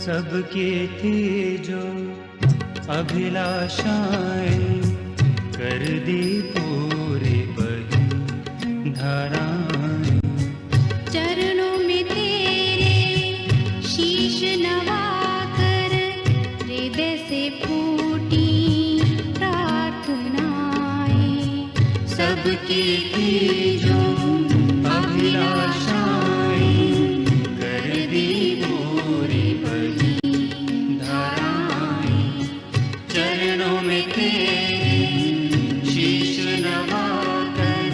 सबके थे जो अभिलाषाएं कर दी पूरी बही धाराएं। चरणों में तेरे शीश नवाकर हृदय से फूटी प्रार्थनाएं। सबके थे जो अभिलाषाएं कर दी पूरी बही धाराएं। चरणों में तेरे शीश नवाकर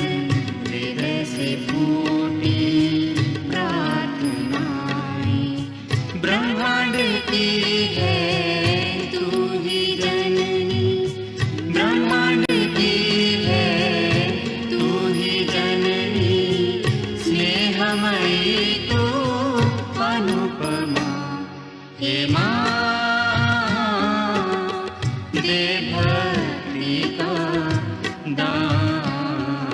हृदय से फूटी प्रार्थनाएं। ब्रह्मांड की है तू ही जननी, ब्रह्मांड की है तू ही जननी। स्नेहमयी तू अनुपमा, हे माँ दे भक्ति का दान,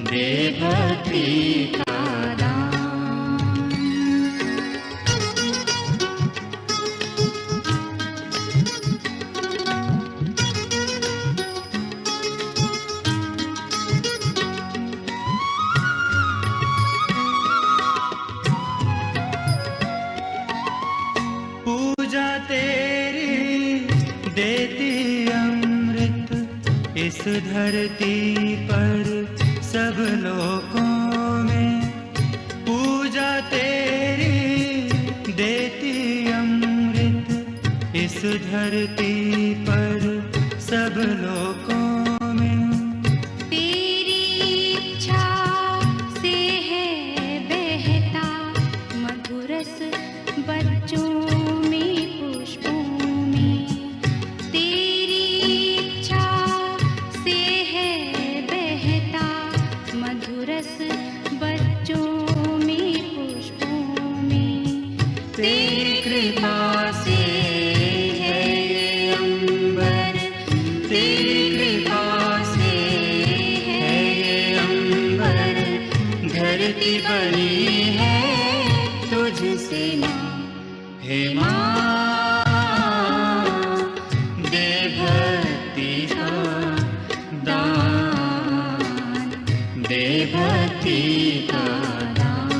दे भक्ति का दान। पूजा तेरी देती अमृत इस धरती पर सब लोगों में। पूजा तेरी देती अमृत इस धरती पर सब लोगों में। तेरी इच्छा से है बहता मधुरस बच्चों में पुष्पों में। तेरी इच्छा से है बहता मधुरस बच्चों में पुष्पों में। तेरी कृपा से है ये अंबर, तेरी कृपा से है ये अंबर। धरती बनी है तुझसे माँ, हे माँ दे भक्ति का दान, दे भक्ति का दान।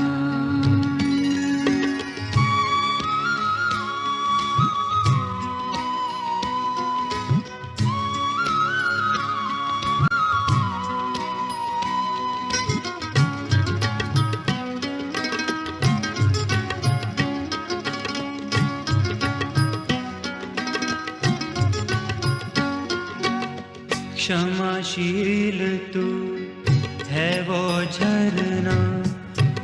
क्षमाशील तू है वो झरना झरना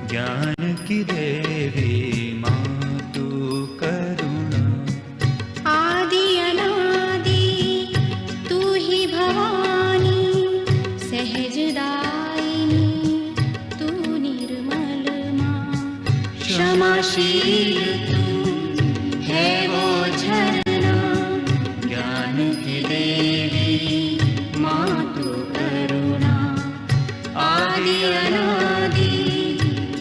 ज्ञान की देवी माँ तू करुणा। आदि अनादि तू ही भवानी, सहजदायिनी तू निर्मल माँ। क्षमाशील तू है वो झरना ज्ञान की देवी माँ तू करुणा। आदि अनादि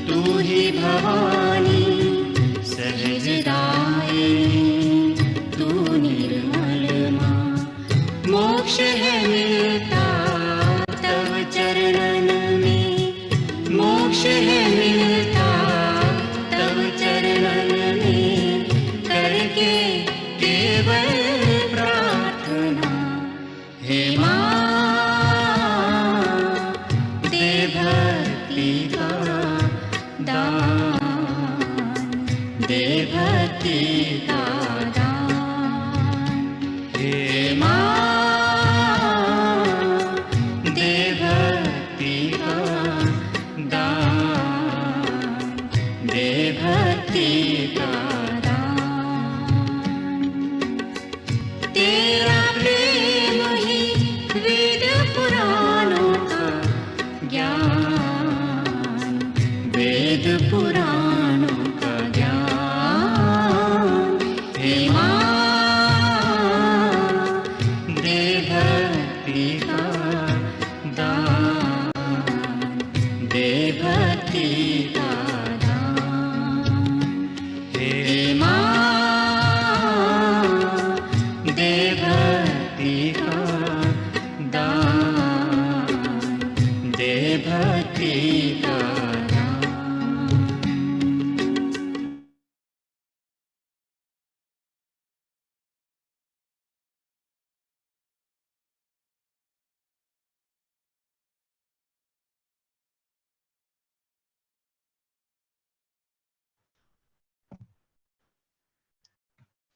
तू ही भवानी, सहजदायिनी तू निर्मल माँ। मोक्ष है मिलता तव चरणन में, मोक्ष है मिलता तव चरणन में, करके केवल प्रार्थना। हे माँ दे भक्ति का दान, दे भक्ति का दान। हे माँ दे भक्ति का दान, दे भक्ति का दान। तेरा प्रेम ही वेद पुराणों का ज्ञान, वेद पुराणों का ज्ञान। हे माँ दे भक्ति का दान, दे भक्ति का दान। हे माँ दे भक्ति का दान, दे भक्ति का दान।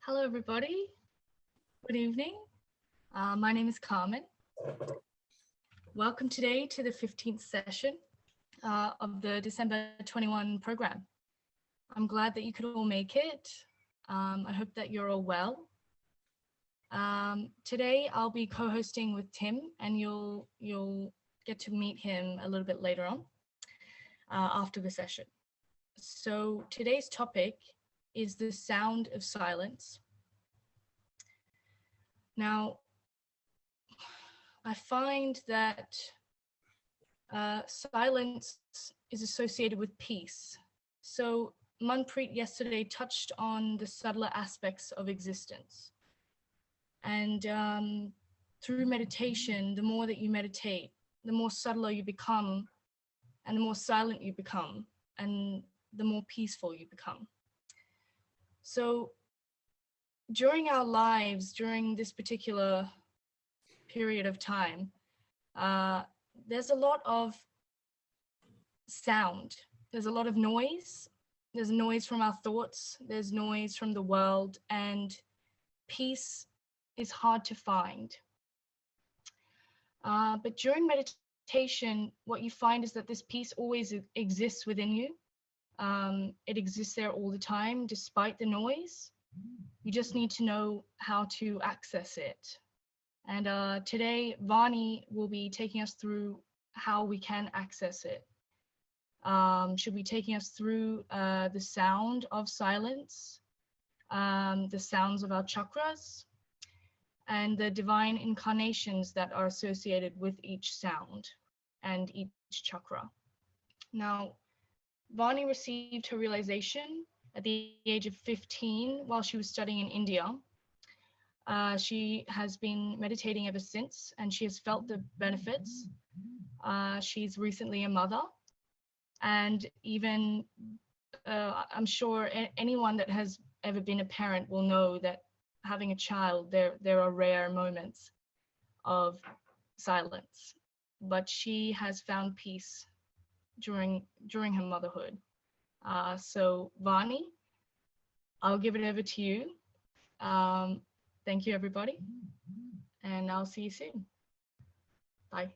Hello, everybody. Good evening. My name is Carmen. Welcome today to the 15th session of the December 21 program. I'm glad that you could all make it. I hope that you're all well. Today I'll be co-hosting with Tim, and you'll get to meet him a little bit later on after the session. So today's topic is the sound of silence. Now, I find that silence is associated with peace. So Manpreet yesterday touched on the subtler aspects of existence. And through meditation, the more that you meditate, the more subtler you become, and the more silent you become, and the more peaceful you become. So during our lives, during this particular period of time, there's a lot of sound. There's a lot of noise. There's noise from our thoughts. There's noise from the world, and peace is hard to find. But during meditation, what you find is that this peace always exists within you. It exists there all the time, despite the noise. You just need to know how to access it. And today, Vani will be taking us through how we can access it. She'll be taking us through the sound of silence, the sounds of our chakras, and the divine incarnations that are associated with each sound and each chakra. Now, Vani received her realization at the age of 15 while she was studying in India. She has been meditating ever since, and she has felt the benefits. She's recently a mother, and even I'm sure anyone that has ever been a parent will know that having a child, there are rare moments of silence, but she has found peace during her motherhood. So Vani, I'll give it over to you. Thank you, everybody, and I'll see you soon. Bye.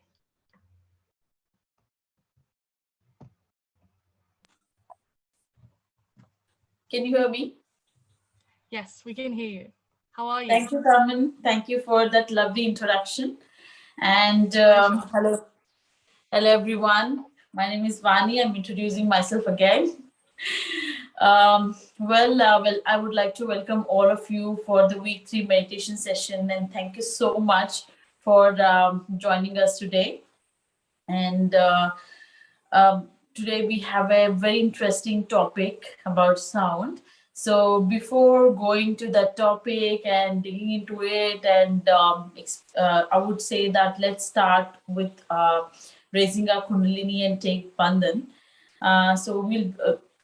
Can you hear me? Yes, we can hear you. How are you? Thank you, Carmen. Thank you for that lovely introduction. And hello, everyone. My name is Vani. I'm introducing myself again. Well, I would like to welcome all of you for the week 3 meditation session, and thank you so much for joining us today. And today we have a very interesting topic about sound. So before going to that topic and digging into it, and I would say that let's start with raising our Kundalini and take Bandhan. So we'll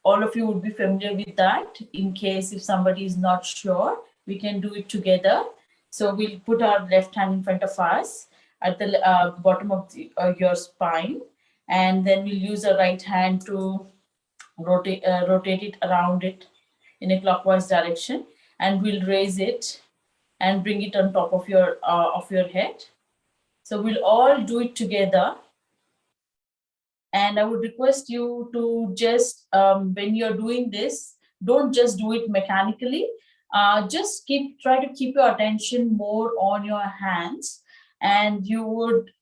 all of you would be familiar with that. In case if somebody is not sure, we can do it together. So we'll put our left hand in front of us at the bottom of your spine, and then we'll use the right hand to rotate it around it in a clockwise direction, and we'll raise it and bring it on top of your head. So we'll all do it together. And I would request you to just, when you're doing this, don't just do it mechanically. Just try to keep your attention more on your hands, and you would,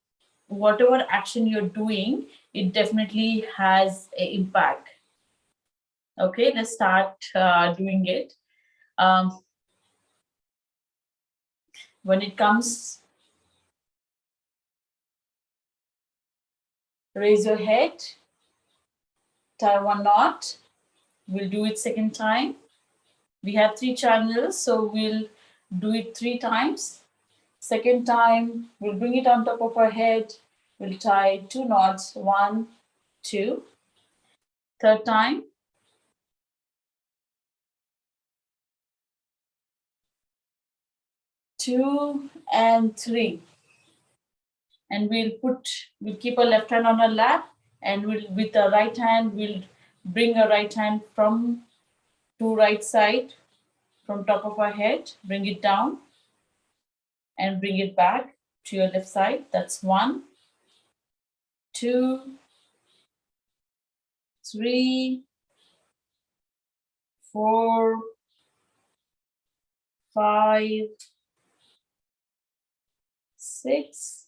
whatever action you're doing, it definitely has an impact. Okay, let's start doing it. When it comes, raise your head, tie one knot. We'll do it second time. We have 3 channels, so we'll do it 3 times. Second time, we'll bring it on top of our head. We'll tie 2 knots, 1, 2. Third time, 2 and 3. And we'll keep our left hand on our lap, and with the right hand, we'll bring our right hand from to right side, from top of our head, bring it down and bring it back to your left side. That's 1, 2, 3, 4, 5, 6,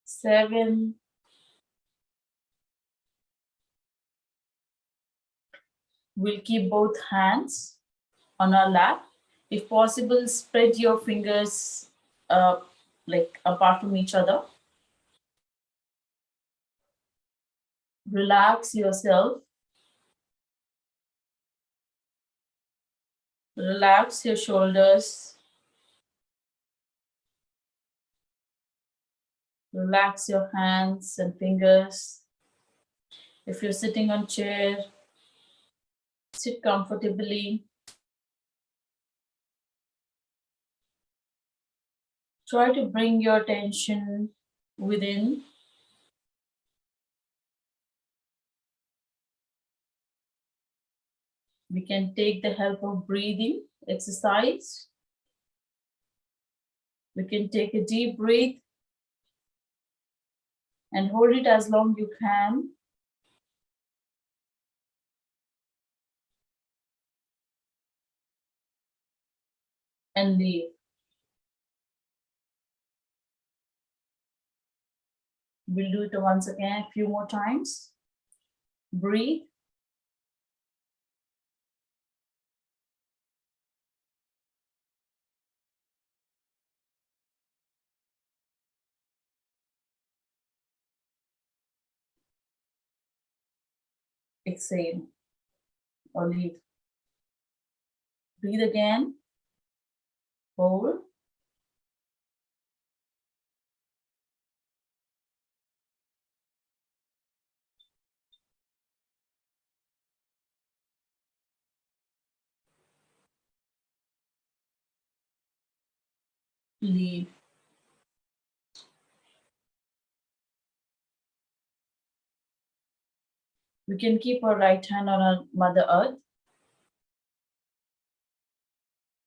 7. We'll keep both hands on our lap. If possible, spread your fingers like apart from each other. Relax yourself. Relax your shoulders. Relax your hands and fingers. If you're sitting on chair, sit comfortably. Try to bring your attention within. We can take the help of breathing exercise. We can take a deep breath and hold it as long you can. And leave. We'll do it once again, a few more times. Breathe. Exhale or leave. Breathe again. Hold. Leave. We can keep our right hand on our Mother Earth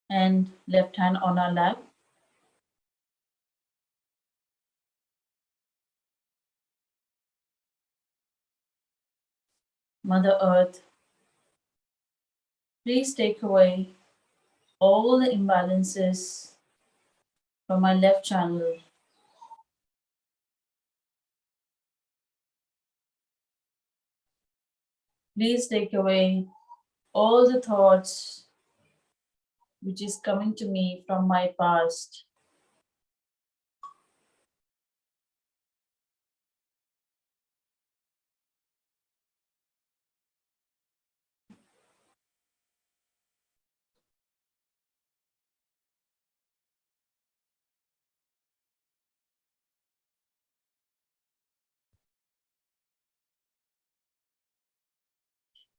and left hand on our lap. Mother Earth, Please take away all the imbalances from my left channel. Please take away all the thoughts which is coming to me from my past.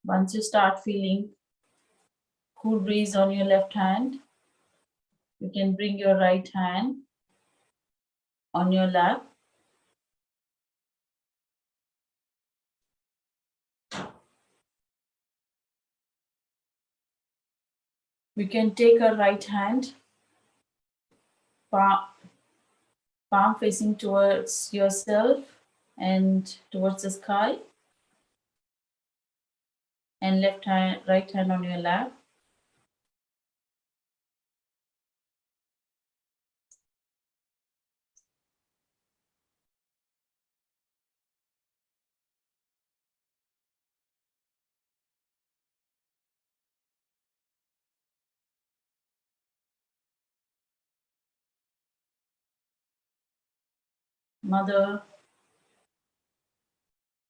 Once you start feeling cool breeze on your left hand, you can bring your right hand on your lap. We can take our right hand, palm facing towards yourself and towards the sky, and right hand on your lap. Mother,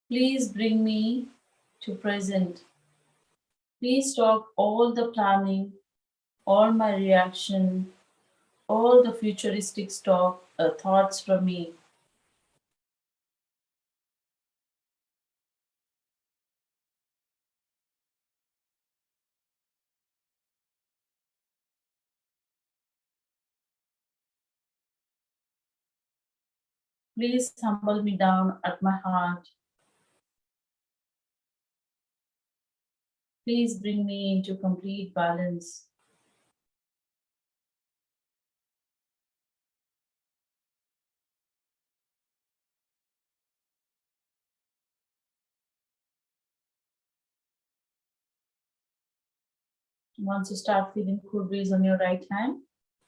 please bring me to present. Please stop all the planning, all my reaction, all the futuristic thoughts from me. Please humble me down at my heart. Please bring me into complete balance. Once you start feeling cool breeze on your right hand,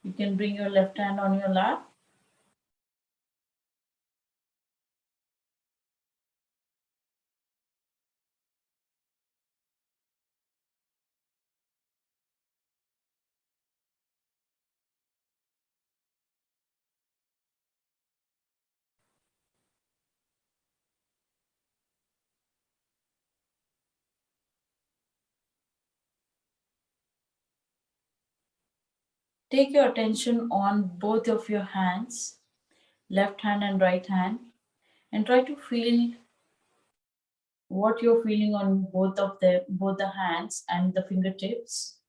you can bring your left hand on your lap. Take your attention on both of your hands, left hand and right hand, and try to feel what you're feeling on both the hands and the fingertips.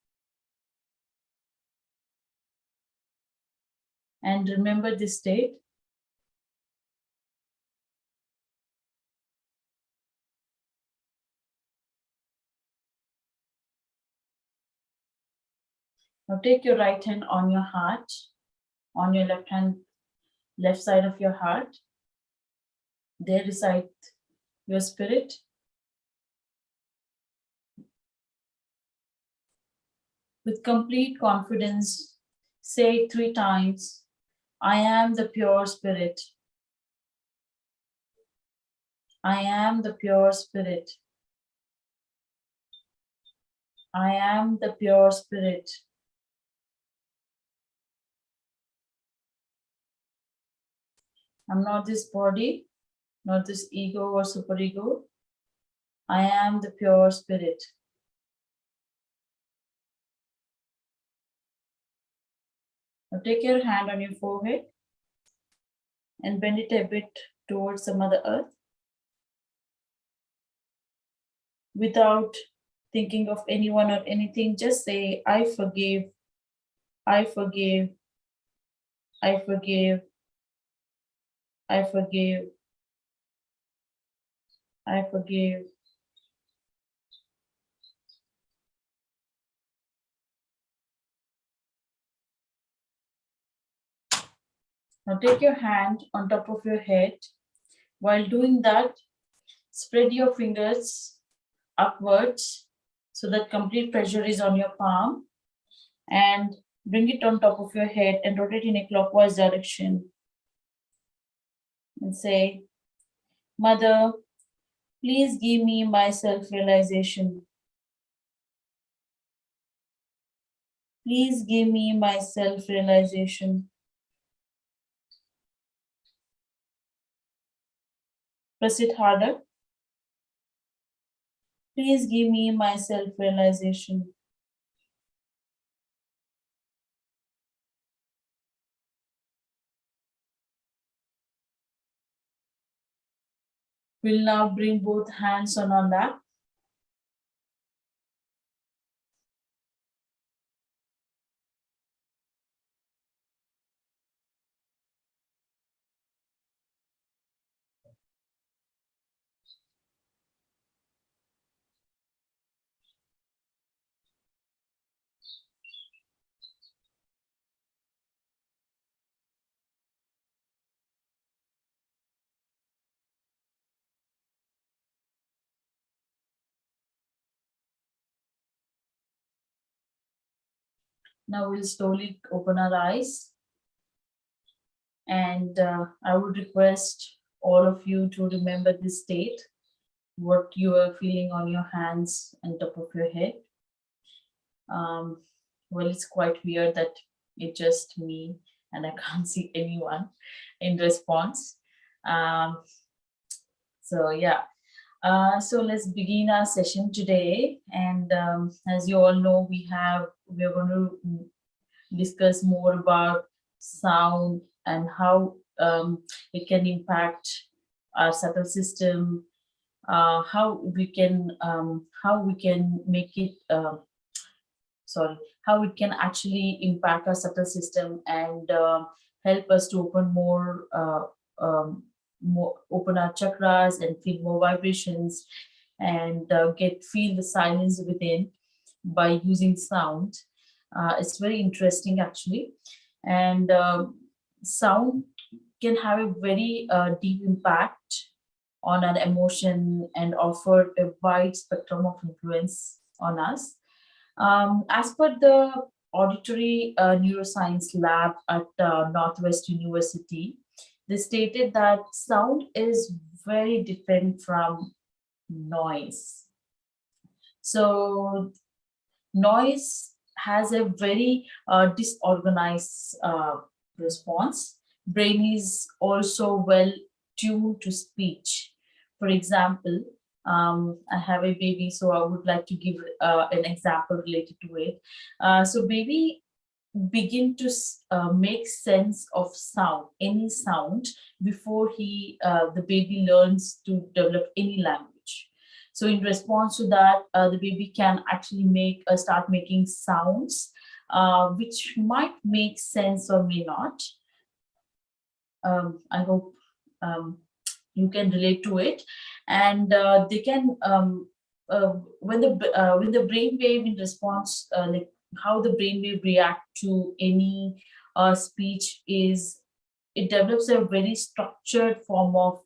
And remember this state. Now take your right hand on your heart, on your left side of your heart. There reside your spirit. With complete confidence, say it 3 times. I am the pure spirit. I am the pure spirit. I am the pure spirit. I'm not this body, not this ego or superego. I am the pure spirit. Now take your hand on your forehead and bend it a bit towards the Mother Earth. Without thinking of anyone or anything, just say, I forgive, I forgive, I forgive, I forgive, I forgive. Now take your hand on top of your head. While doing that, spread your fingers upwards so that complete pressure is on your palm, and bring it on top of your head and rotate in a clockwise direction. And say, Mother, please give me my self-realization. Please give me my self-realization. Press it harder. Please give me my self-realization. We'll now bring both hands on our lap. Now we'll slowly open our eyes. And I would request all of you to remember this state, what you are feeling on your hands and top of your head. Well, it's quite weird that it's just me and I can't see anyone in response. So yeah, so let's begin our session today. And as you all know, we are going to discuss more about sound and how it can impact our subtle system, how we can make it how it can actually impact our subtle system and help us to open open our chakras and feel more vibrations and feel the silence within by using sound. It's very interesting actually, and sound can have a very deep impact on our emotion and offer a wide spectrum of influence on us. As per the auditory neuroscience lab at Northwest University, they stated that sound is very different from noise. So noise has a very disorganized response. Brain is also well tuned to speech. For example, I have a baby, so I would like to give an example related to it. So baby begin to make sense of sound, any sound, before the baby learns to develop any language. So in response to that, the baby can actually start making sounds, which might make sense or may not. I hope you can relate to it, and they can when the brain wave in response, like how the brain wave react to any speech is, it develops a very structured form of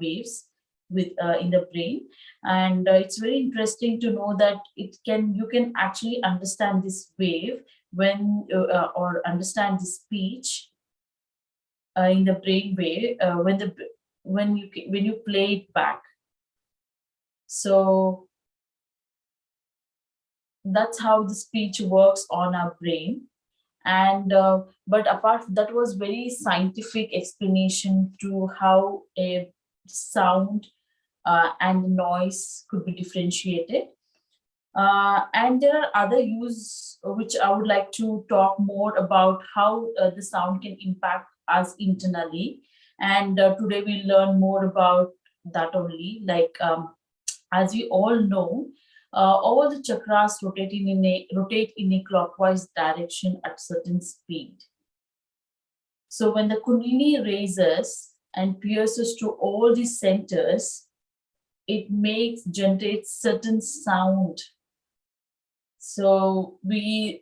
waves in the brain, and it's very interesting to know that you can actually understand this wave when or understand the speech in the brain wave when you play it back. So that's how the speech works on our brain. And but apart, that was very scientific explanation to how a sound and noise could be differentiated. And there are other uses which I would like to talk more about, how the sound can impact us internally. And today we'll learn more about that only. Like as we all know, all the chakras rotate in a clockwise direction at certain speed. So when the Kundalini raises and pierces to all these centers, it generates certain sound. So we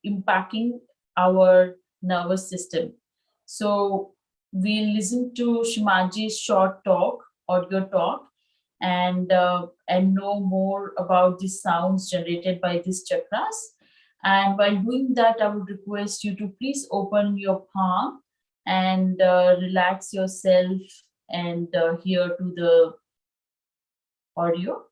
impacting our nervous system. So we listen to Shimaji's short talk, audio talk, and know more about the sounds generated by these chakras. And while doing that, I would request you to please open your palm and relax yourself and hear to the audio.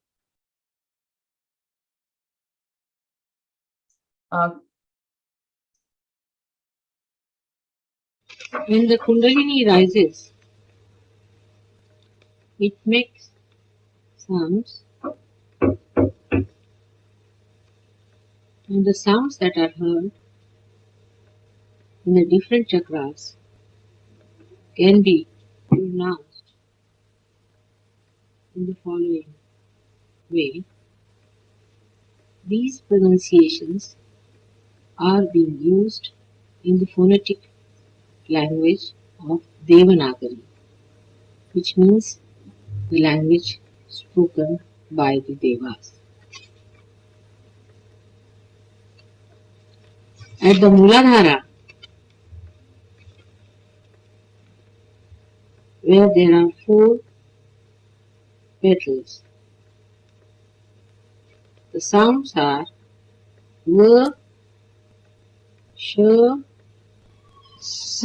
When the Kundalini rises, it makes sounds, and the sounds that are heard in the different chakras can be pronounced in the following way. These pronunciations are being used in the phonetic language of Devanagari, which means the language spoken by the Devas. At the Mooladhara, where there are 4 petals, the sounds are V, Sh, S,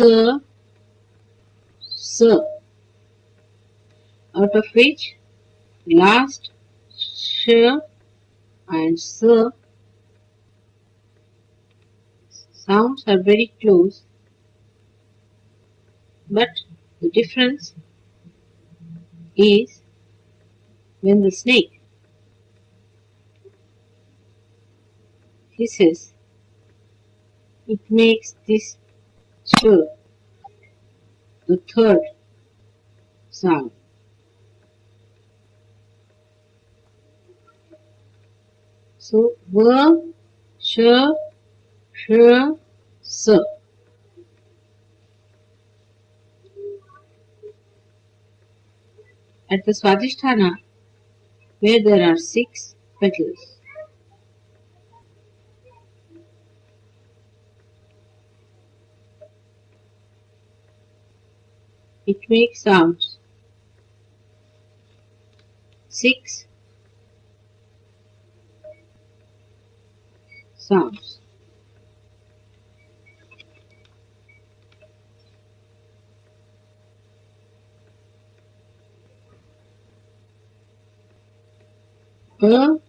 S, out of which last Sh and S sounds are very close, but the difference is when the snake hisses, it makes this Ch, the third sound. So V, Sh, Sh, S. At the Swadhisthana, where there are 6 petals, it makes sounds 6 sounds. P, H,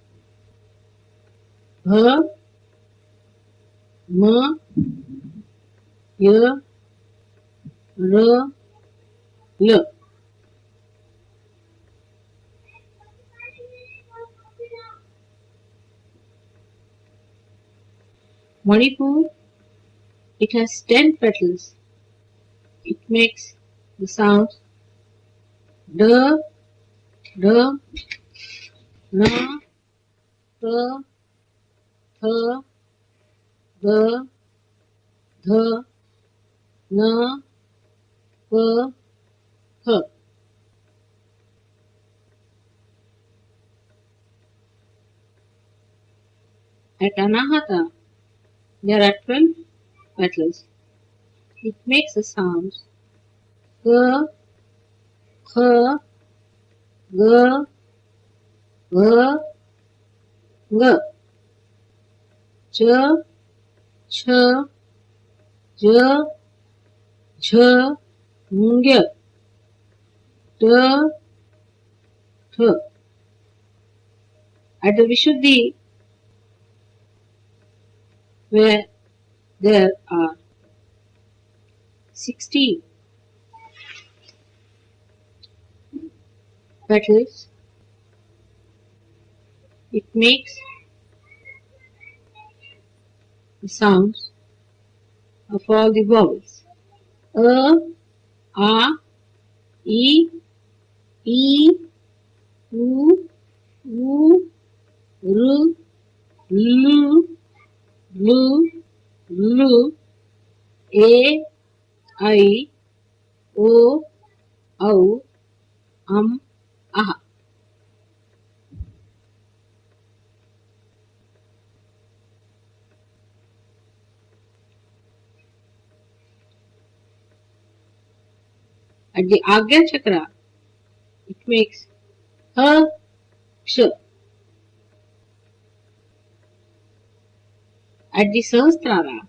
M, Y, R, L. Manipur, it has 10 petals. It makes the sounds D, D, N, T, Th, G, Th, N, P, H. At Anahata, there are 12 petals. It makes the sounds G, K, G, G, G, Ch, Ch, J, J, Ng, T, Th. At the Vishuddhi, where there are 60 petals, it makes the sounds of all the vowels. A, E, U, U, R, L, L, L, A, I, O, Au, Aha. At the Agya Chakra, it makes H, Sure. At the Sahasrara,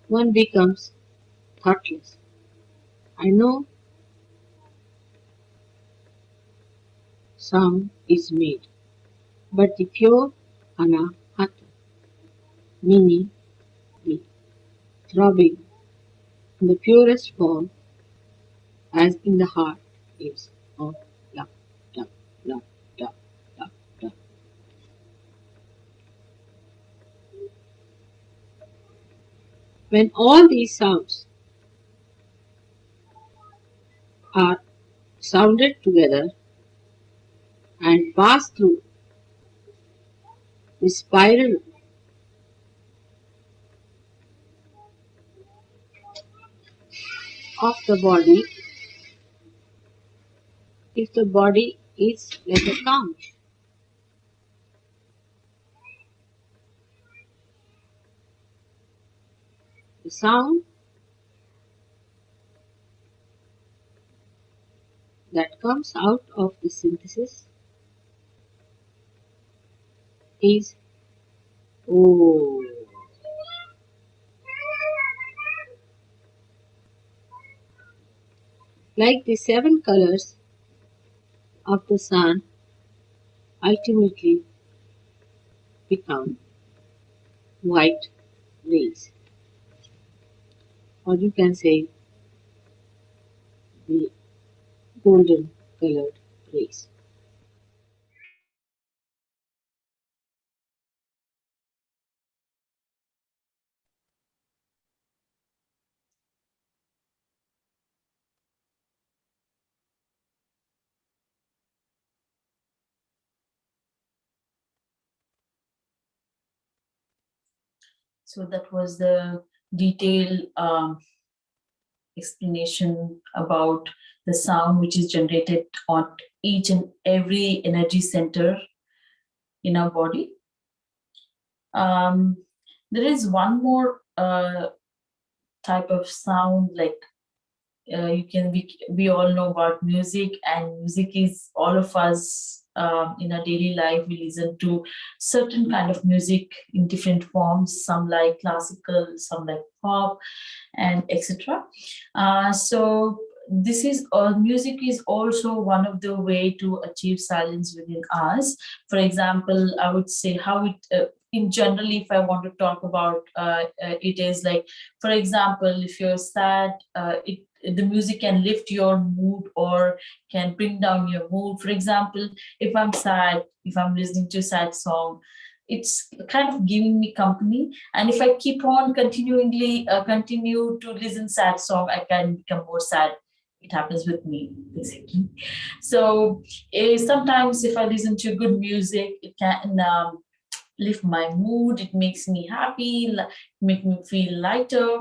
one becomes thoughtless. I know sound is made, but the pure anahata, meaning the throbbing in the purest form, as in the heart, is of love, love, love, love, love, love. When all these sounds are sounded together and pass through the spiral of the body, if the body is like a conch, the sound that comes out of the synthesis is oh. Like the seven colors of the sun ultimately become white rays, or you can say the golden colored rays. So that was the detailed explanation about the sound which is generated on each and every energy center in our body. There is one more type of sound, like we all know about music, and music is all of us in our daily life. We listen to certain kind of music in different forms, some like classical, some like pop, and etc. So this is music is also one of the way to achieve silence within us. For example, I would say how it in generally, if I want to talk about it is like, for example, if you're sad, the music can lift your mood or can bring down your mood. For example, if I'm sad, if I'm listening to a sad song, it's kind of giving me company. And if I keep on continually continue to listen sad song, I can become more sad. It happens with me, basically. So sometimes if I listen to good music, it can lift my mood. It makes me happy, make me feel lighter.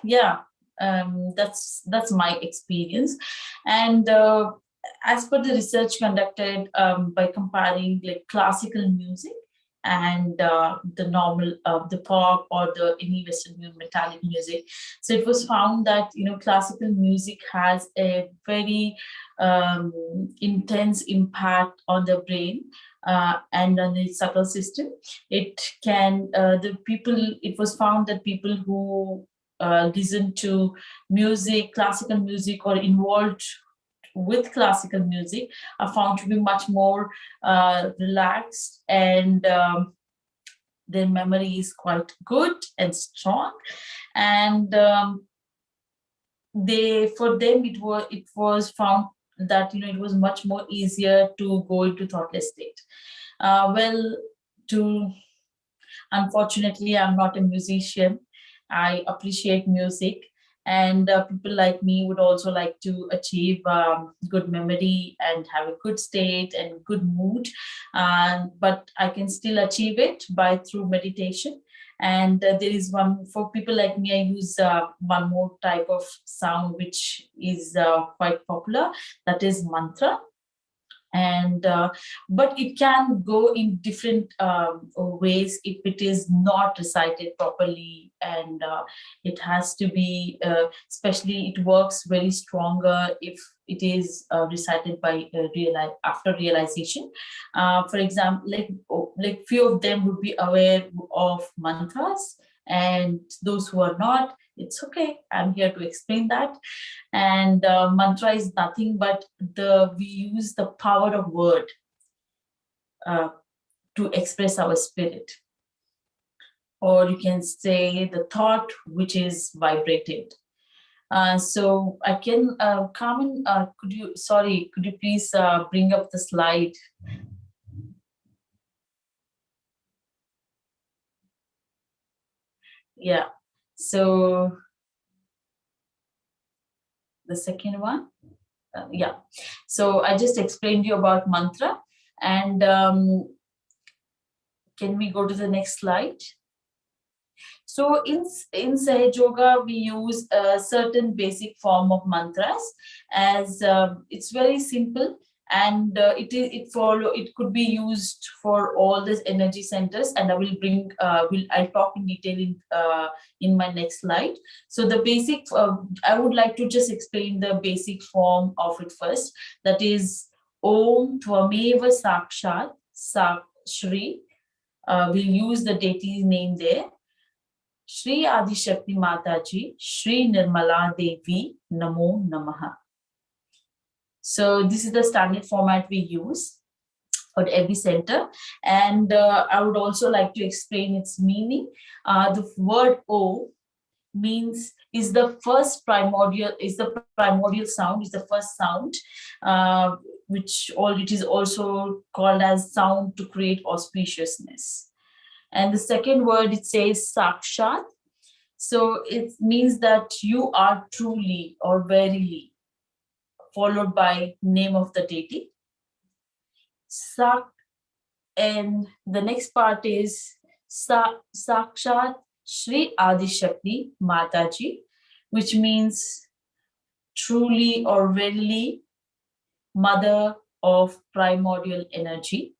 Yeah, that's my experience. And as per the research conducted by comparing like classical music and the normal the pop or the any western metallic music, so it was found that classical music has a very intense impact on the brain and on the subtle system. It can the people it was found that people who listen to music, classical music, or involved with classical music are found to be much more relaxed, and their memory is quite good and strong. And for them it was found that it was much more easier to go into thoughtless state. Well, to unfortunately, I'm not a musician. I appreciate music, and people like me would also like to achieve good memory and have a good state and good mood. But I can still achieve it by through meditation. And there is one for people like me. I use one more type of sound which is quite popular. That is mantra. And but it can go in different ways if it is not recited properly, and it has to be especially it works very stronger if it is recited by after realization. For example, like few of them would be aware of mantras, and those who are not, it's okay, I'm here to explain that. And mantra is nothing but we use the power of word to express our spirit, or you can say the thought which is vibrated. So I can Carmen, could you please bring up the slide? Yeah, so the second one. Yeah, so I just explained you about mantra, and can we go to the next slide? So in Sahaja Yoga, we use a certain basic form of mantras, as it's very simple, and it could be used for all these energy centers, and I will I'll talk in detail in my next slide. So the basic, I would like to just explain the basic form of it first. That is Om Tvameva Sakshat Shri. We'll use the deity name there. Shri Adi Shakti Mataji, Shri Nirmala Devi, Namo Namaha. So this is the standard format we use at every center, and I would also like to explain its meaning. The word O is the primordial sound, is the first sound, which it is also called as sound to create auspiciousness. And the second word, it says Sakshat. So it means that you are truly or verily, followed by name of the deity. Sak, and the next part is Sakshat Shri Adi Shakti Mataji, which means truly or verily, mother of primordial energy.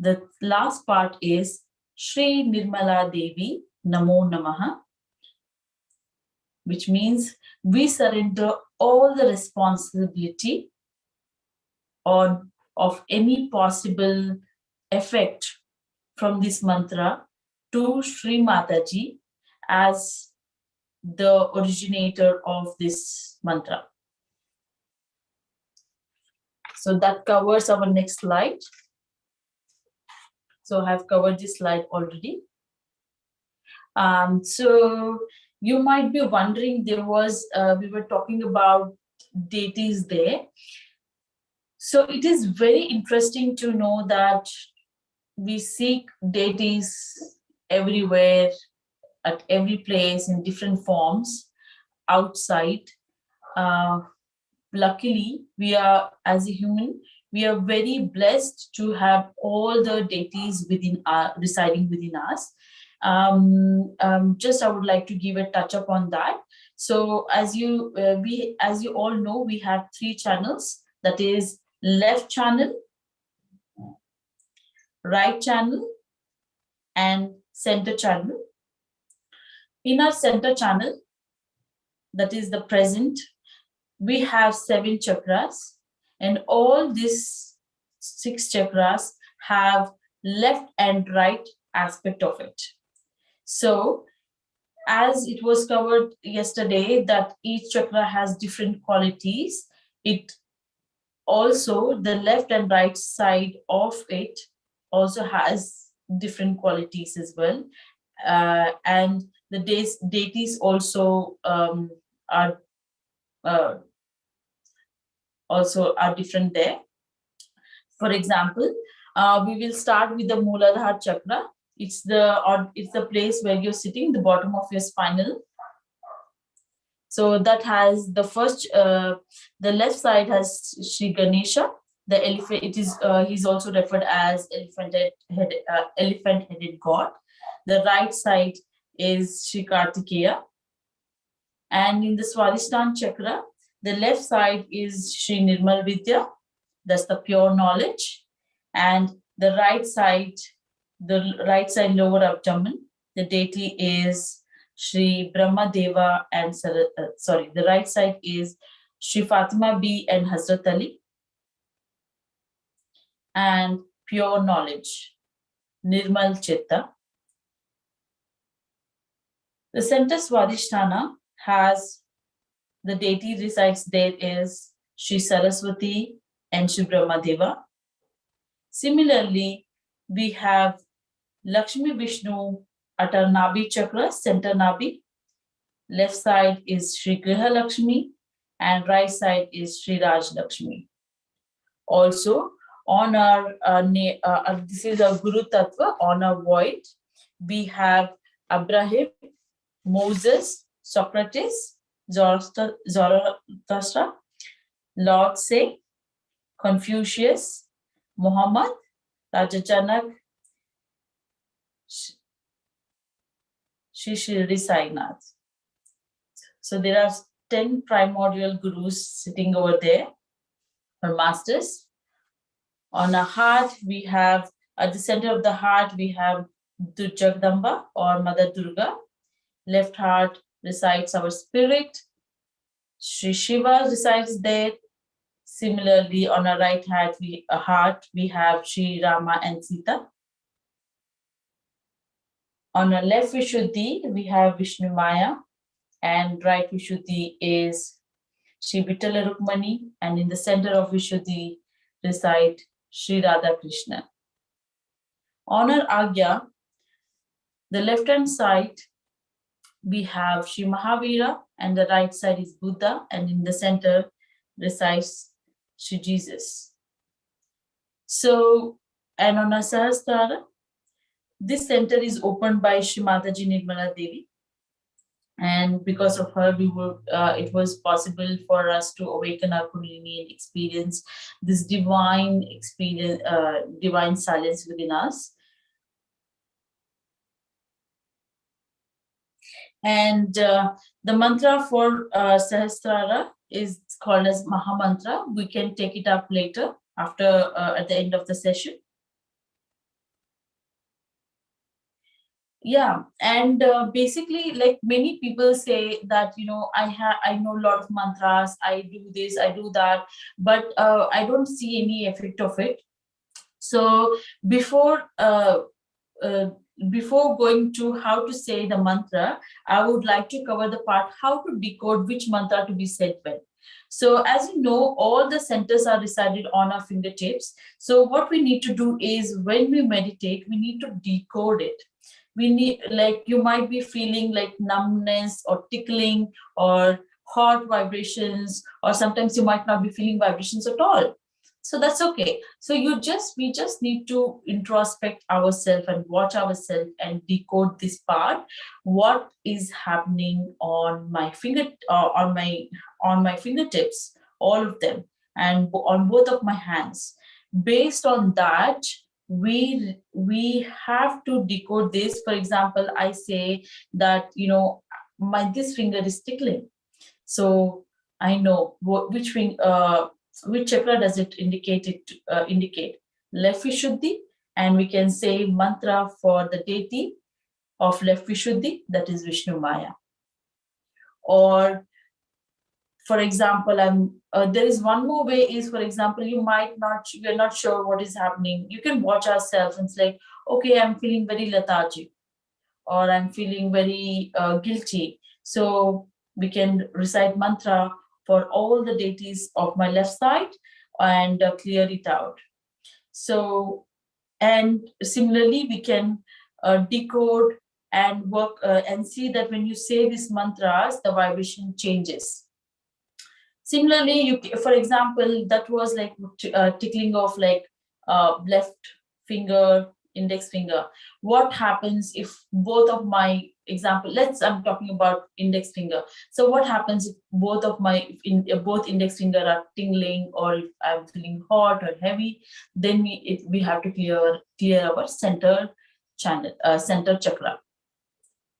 The last part is Shri Nirmala Devi Namo Namaha, which means we surrender all the responsibility of any possible effect from this mantra to Shri Mataji as the originator of this mantra. So that covers our next slide. So I've covered this slide already. So you might be wondering, we were talking about deities there. So it is very interesting to know that we seek deities everywhere, at every place, in different forms outside. Luckily, we are, as a human, we are very blessed to have all the deities residing within us. Just I would like to give a touch up on that. So as you all know, we have 3 channels. That is left channel, right channel, and center channel. In our center channel, that is the present, we have 7 chakras, and all these 6 chakras have left and right aspect of it. So as it was covered yesterday, that each chakra has different qualities. It also, the left and right side of it also has different qualities as well. And the deities also are different there. For example, we will start with the Mooladha Chakra. It's the place where you're sitting, the bottom of your spinal. So that has the first, the left side has Sri Ganesha, the elephant. It is he's also referred as elephant-headed god. The right side is Sri Kartikeya, and in the Swadhisthana Chakra, The left side is Shri Nirmal Vidya, that's the pure knowledge. And the right side lower abdomen, the deity is Shri Brahma Deva and the right side is Shri Fatima B and Hazrat Ali. And pure knowledge, Nirmal Chitta. The center Swadhisthana has the deity resides there is Shri Saraswati and Shri Brahma Deva. Similarly, we have Lakshmi Vishnu at our Nabi Chakra, center Nabi. Left side is Shri Griha Lakshmi and right side is Shri Raj Lakshmi. Also, on our, this is our Guru Tattva, on our void, we have Abraham, Moses, Socrates, Zoroaster, Lord Say, Confucius, Muhammad, Raja Janak, Shri Shirdi Sainath. So there are 10 primordial gurus sitting over there, or masters. On our heart, we have, at the center of the heart, we have Jagdamba or Mother Durga. Left heart resides our spirit. Shri Shiva resides there. Similarly, on our right heart, we have Shri Rama and Sita. On our left Vishuddhi, we have Vishnu Maya, and right Vishuddhi is Shri Vittala Rukmani, and in the center of Vishuddhi reside Shri Radha Krishna. On our Agya, the left-hand side, we have Shri Mahavira, and the right side is Buddha, and in the center resides Shri Jesus. So, and on our Sahasrara, this center is opened by Shri Mataji Nirmala Devi. And because of her, it was possible for us to awaken our Kundalini and experience this divine experience, divine silence within us. And the mantra for Sahasrara is called as Maha Mantra. We can take it up later after at the end of the session. Yeah, and basically, like many people say that, you know, I know a lot of mantras, I do this, I do that, but I don't see any effect of it. So before going to how to say the mantra, I would like to cover the part how to decode which mantra to be said when. So as you know, all the centers are resided on our fingertips. So what we need to do is when we meditate, we need to decode it. We need, like, you might be feeling like numbness or tickling or hot vibrations, or sometimes you might not be feeling vibrations at all. So that's okay. So we just need to introspect ourselves and watch ourselves and decode this part. What is happening on my on my fingertips, all of them, and on both of my hands. Based on that, we have to decode this. For example, I say that, you know, this finger is tickling. So I know which chakra does it indicate? Left Vishuddhi, and we can say mantra for the deity of left Vishuddhi, that is Vishnu Maya. Or for example, there is one more way is, for example, you're not sure what is happening. You can watch ourselves and say, like, okay, I'm feeling very lethargic, or I'm feeling very guilty. So we can recite mantra for all the deities of my left side and clear it out. So, and similarly, we can decode and work and see that when you say these mantras, the vibration changes. Similarly, for example, that was like tickling of like left finger, index finger. What happens if both of my I'm talking about index finger. So what happens if both index finger are tingling, or if I'm feeling hot or heavy? Then we have to clear our center channel, center chakra.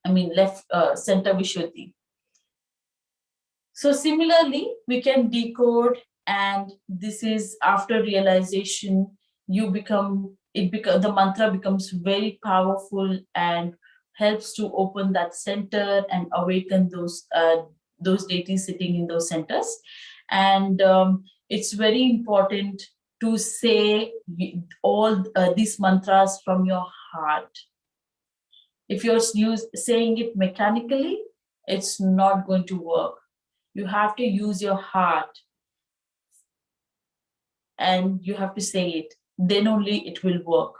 I mean left center Vishuddhi. So similarly, we can decode, and this is after realization, the mantra becomes very powerful and helps to open that center and awaken those deities sitting in those centers. And it's very important to say all these mantras from your heart. If you're saying it mechanically, it's not going to work. You have to use your heart and you have to say it. Then only it will work.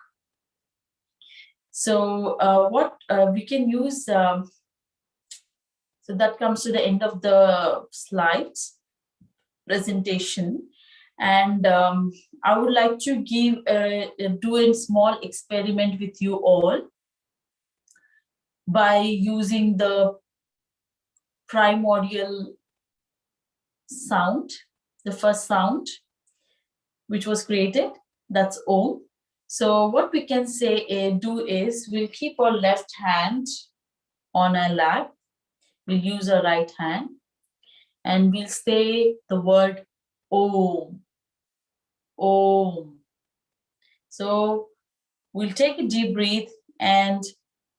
So what we can use, so that comes to the end of the slides presentation. And I would like to do a small experiment with you all by using the primordial sound, the first sound which was created, that's Om. So what we can do is we'll keep our left hand on our lap, we'll use our right hand, and we'll say the word Om, Om. So we'll take a deep breath and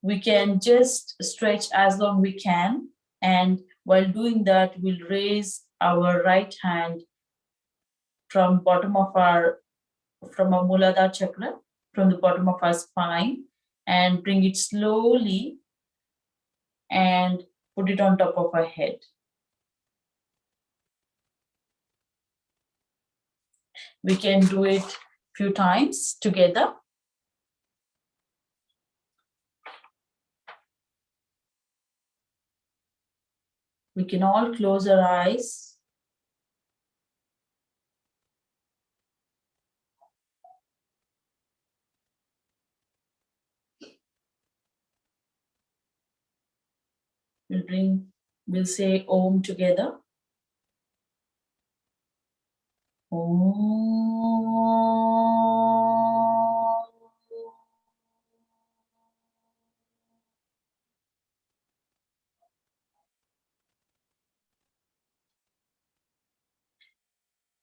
we can just stretch as long we can. And while doing that, we'll raise our right hand from our Mooladha Chakra, from the bottom of our spine, and bring it slowly and put it on top of our head. We can do it a few times together. We can all close our eyes. We'll say Om together. Om.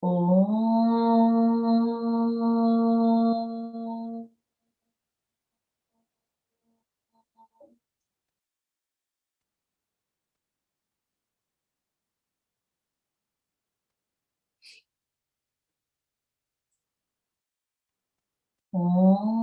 Om. Om.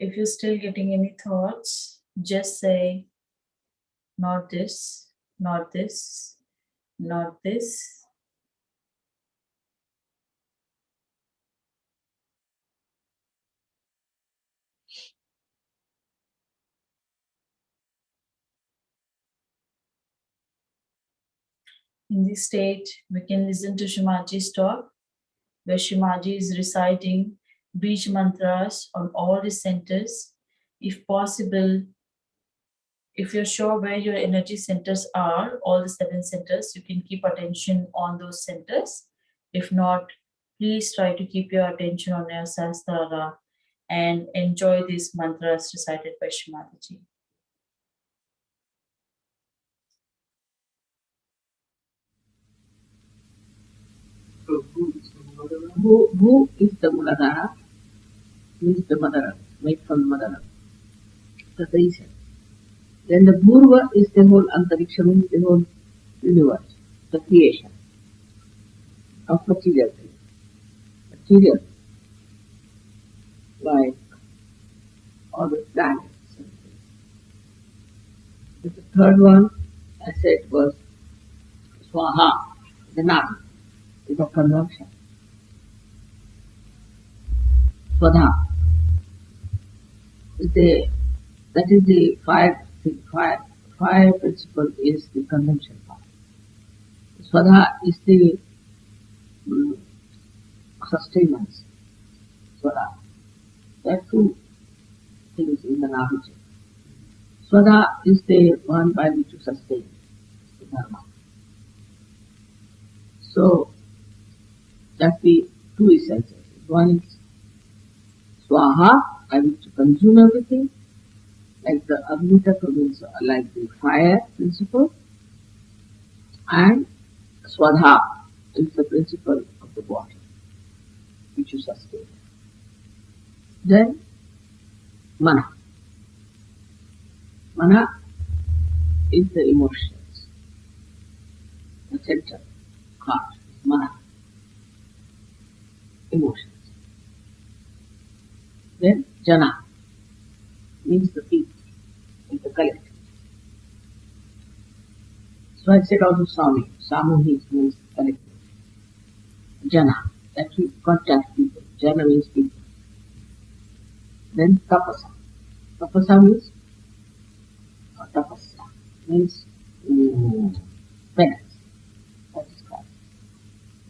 If you're still getting any thoughts, just say, not this, not this, not this. In this state, we can listen to Shimaji's talk, where Shimaji is reciting Beach mantras on all the centers. If possible, if you're sure where your energy centers are, all the 7 centers, you can keep attention on those centers. If not, please try to keep your attention on your Sahasrara and enjoy these mantras recited by Shimaji. Who is the Mooladha? Who is the mother, made from mother? The reason. Then the Purva is the whole Antariksha, means the whole universe, the creation of material things. Material, like all the planets. The third one, I said, was Swaha, the Nam, is of consumption. Swadha, that is the fire principle is the consumption part. Swadha is the mm, sustenance, Swada. There are two things in the Nadi Chakra. Swada is the one by which you sustain the dharma. So that's the two essences. One is Swaha, by which you consume everything, like the Agni Tattva means like the fire principle, and Swadha is the principle of the water which you sustain. Then Mana. Mana is the emotions, the center, heart, Mana, emotions. Then Jana means the people, like the collective. So I said also Sami. Samuhi means collective. Jana, that we contact people. Jana means people. Then Tapasa. Tapasa means tapasya means penance. That is called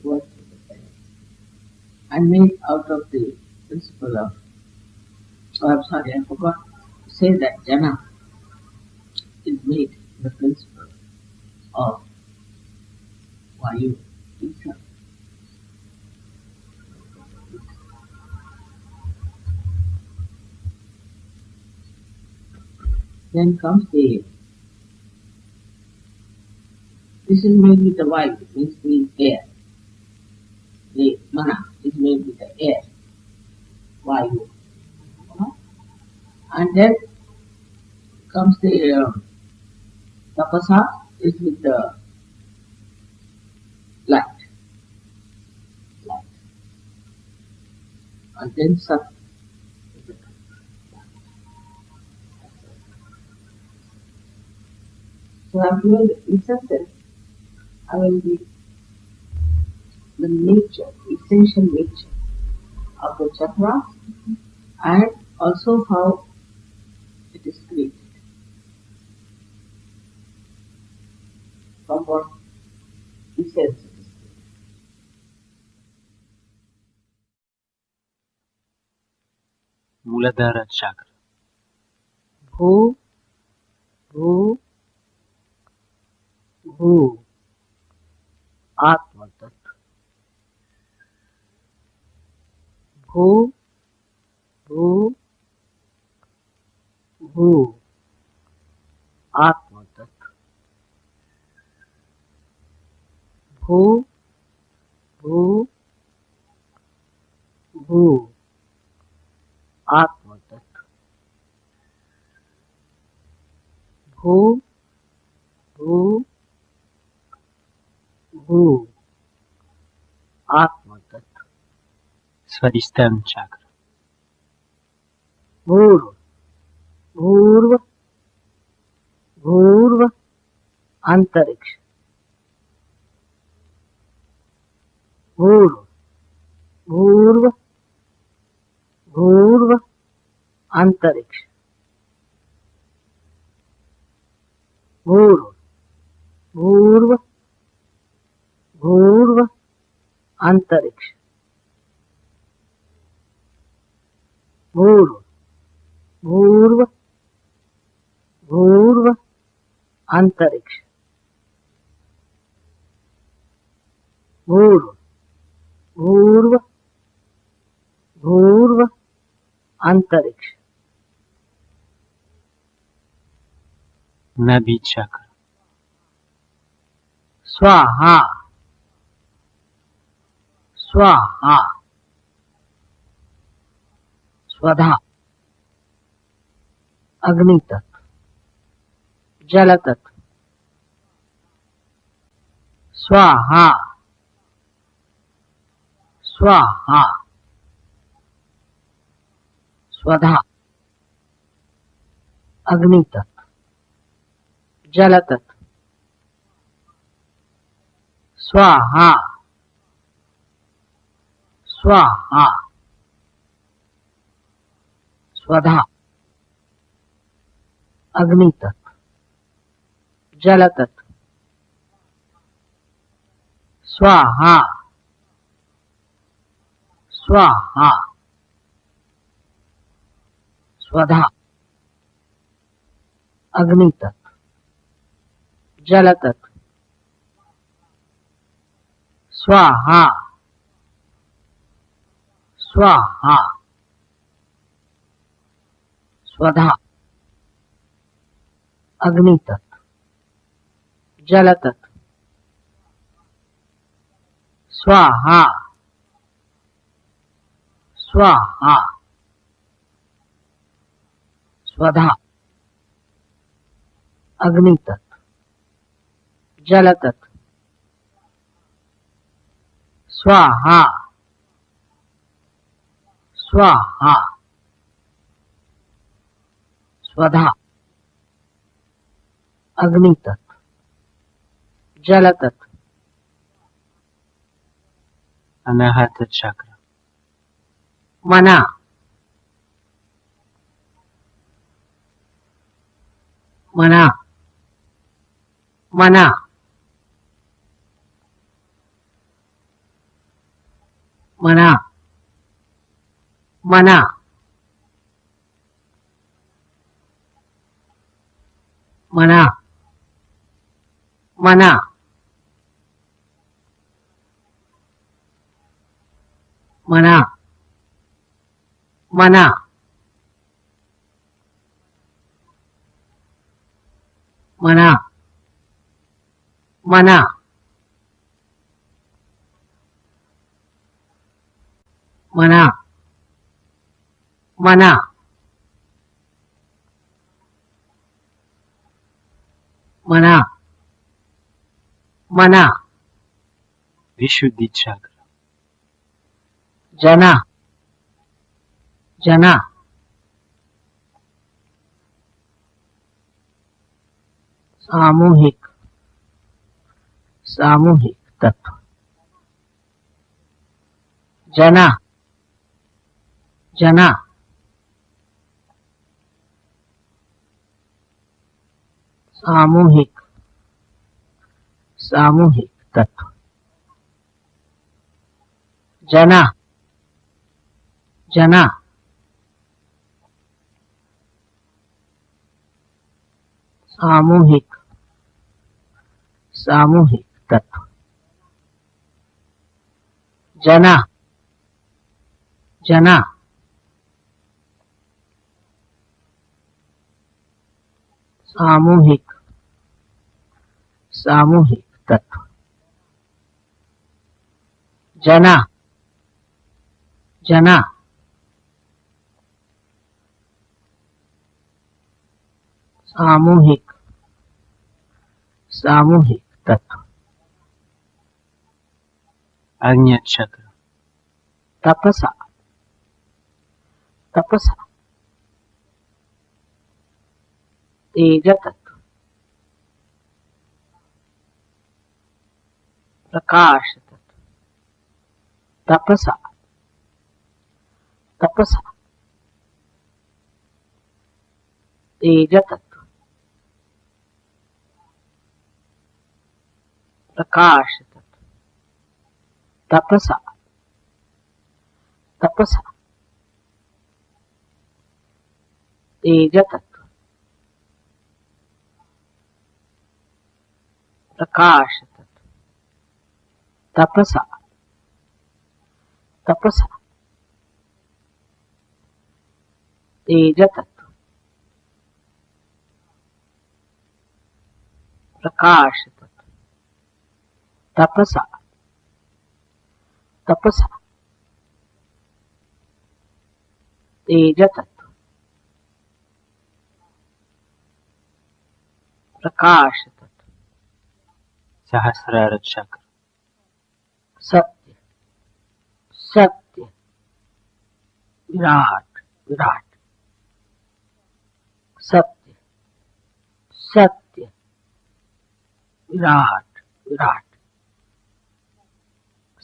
work of the penance. And made out of the principle of, oh I'm sorry, I forgot to say that Jana is made the principle of Vayu, ether. Then comes the, this is made with the Vayu, means the air. The Mana is made with the air, Vayu. And then comes the Tapasa is with the light. Light. And then Sat. So I have given the essences, I will give the nature, essential nature of the chakra and also how it is created. From what essence it is created. Mooladha Chakra. Bhu, Bhu, Bhu, Atma Tattva. Bhu, Bhu, Bhu, Atma Tattva. Bhu, Bhu, Bhu, Atma Tattva. Bhu, Bhu, Bhu, Atma Tattva. Swadhisthana Chakra. Bhurva, Bhurva, Bhurva, Antariksha. Bhurva, Bhurva, Bhurva, Antariksha. Bhurva, Bhurva, Bhurva, Antariksha. Bhurva, Bhurva, Bhurva, Antariksha. Bhurva, Bhurva, Bhurva, Antariksha. Nadi Chakra. Swaha, Swaha, Swadha, Agni Tattva, Jala Tattva. Swaha, Swaha, Swadha, Agni Tattva, Jala Tattva. Swaha, Swaha, Swadha, Agni Tattva, Jala Tattva. Swaha, स्वाहा स्वधा अग्नि तत्व जल तत्व स्वाहा स्वाहा स्वधा अग्नि तत्व जल तत्व स्वाहा स्वाहा स्वधा अग्नि तत्व जल तत्व स्वाहा स्वाहा स्वधा अग्नि तत्व जल तत्व Untitled Chakra. मना मना मना मना मना मना मना मना मना मना मना मना मना मना मना Vishuddhi Chakra. जना जना सामूहिक सामूहिक तत्व जना जना सामूहिक सामूहिक तत्व जना जना सामूहिक सामूहिक तत्व जना जना सामूहिक सामूहिक तत्व जना जना सामूहिक सामूहिक तत्व Agnya Chakra. तपसा तपसा तेज तत्व प्रकाश तत्व तपसा तपसा तेज तत्व प्रकाश तत्व तपसा तपसा तेज तत्व प्रकाश तत्व तपसा तपसा तेज तत्व प्रकाश तत्व तपसा तपसा तेज तत्व प्रकाश तत्व Sahasrara Chakra. सत्य सत्य विराट विराट सत्य सत्य विराट विराट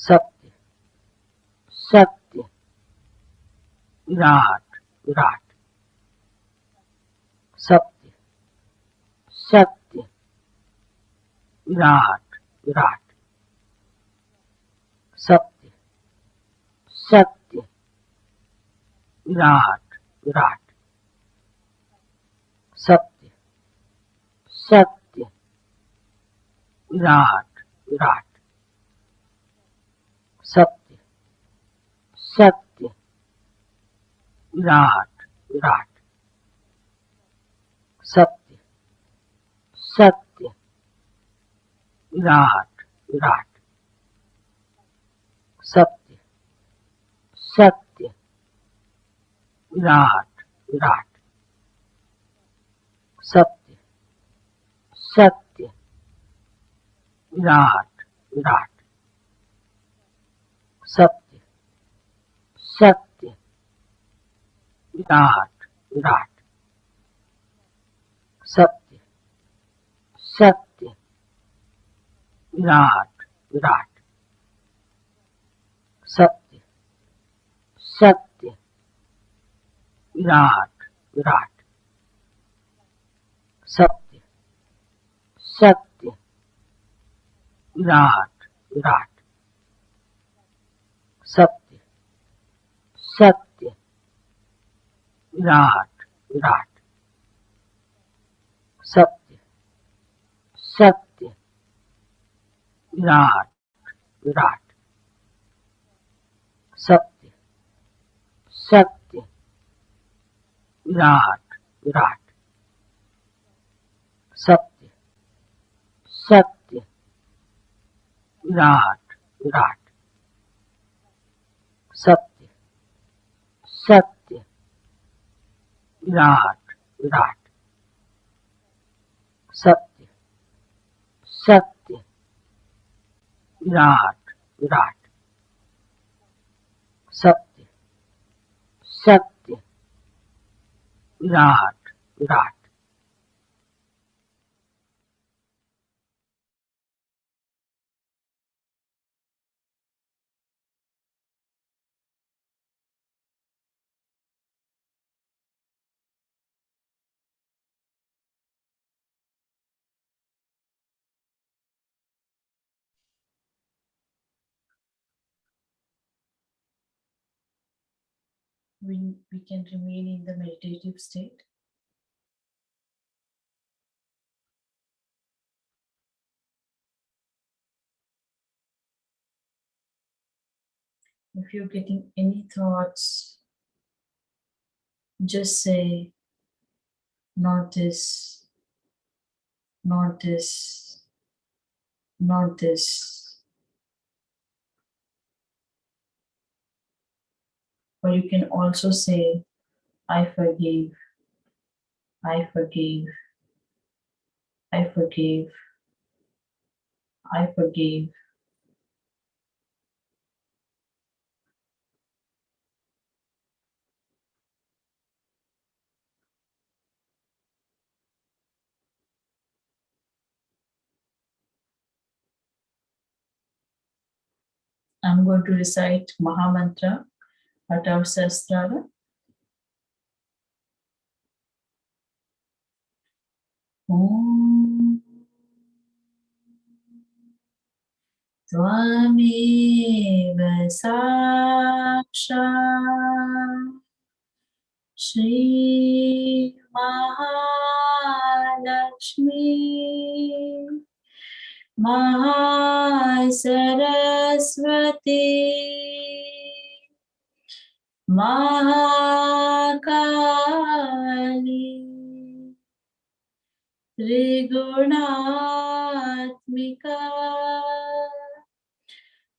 सत्य सत्य विराट विराट सत्य सत्य विराट विराट सत्य सत्य Virat, Virat. Satya, Satya, Virat, Virat. Satya, Satya, Virat, Virat. Satya, Satya, Virat, Virat. Satya, Satya, Virat, Virat. Satya, Satya, Virat, Virat. Satya, Satya, Virat, Virat. Satya, Satya, Virat, Virat. Satya, Satya, Virat, Virat. Satya, Satya, Virat, Virat. Satya, Satya, Virat, Virat. Satya, Satya, Virat, Virat. Satya, Satya, Virat, Virat. Satya, Satya, Virat, Virat. Satya, Satya, Virat, Virat. Satya, Satya, Virat, Virat. Satya, Satya, Virat, Virat. We can remain in the meditative state. If you're getting any thoughts, just say, not this, not this, not this. Or you can also say, I forgive, I forgive, I forgive, I forgive. I'm going to recite Maha Mantra at our Sahasrara. Om Tvameva Sakshat Shri Mahalakshmi Mahasaraswati Mahakali Trigunaatmika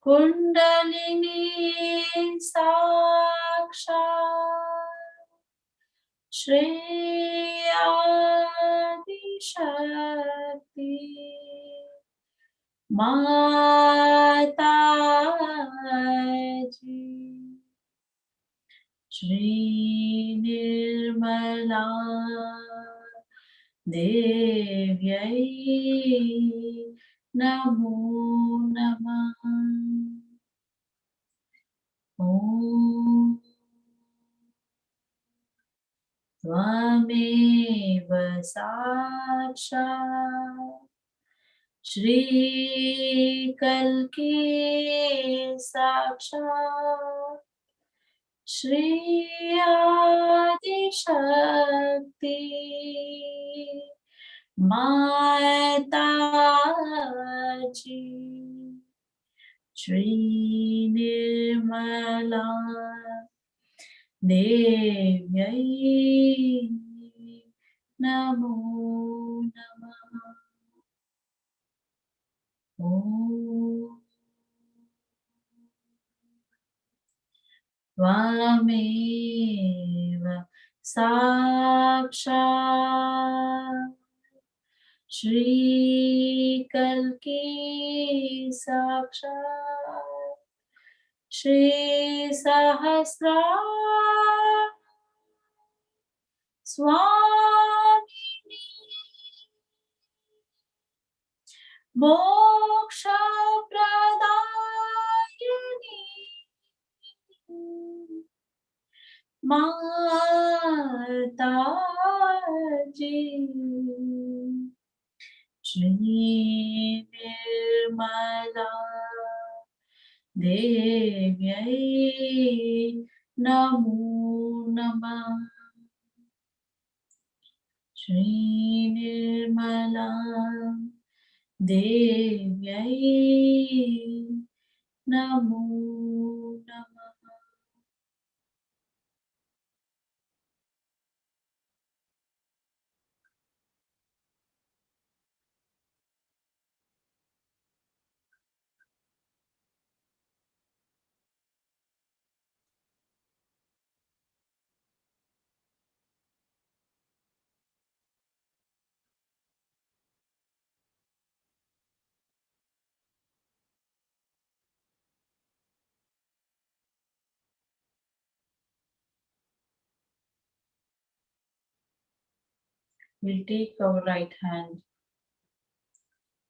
Kundalini Sakshat Shri Adi Shakti Mataji Shri Nirmala Devyai Namo Namaha. Om Tvameva Sakshat Shri Kalki Sakshat Shri Adi Shakti Mataji Shri Nirmala Devyai Namo Namah. Om Tvameva Sakshat Shri Kalki Sakshat Shri Sahasra Swamini Moksha Pradayani Mataji Shri Nirmala Devyai Namo Namah. Shri Nirmala Devyai Namo Namah. We'll take our right hand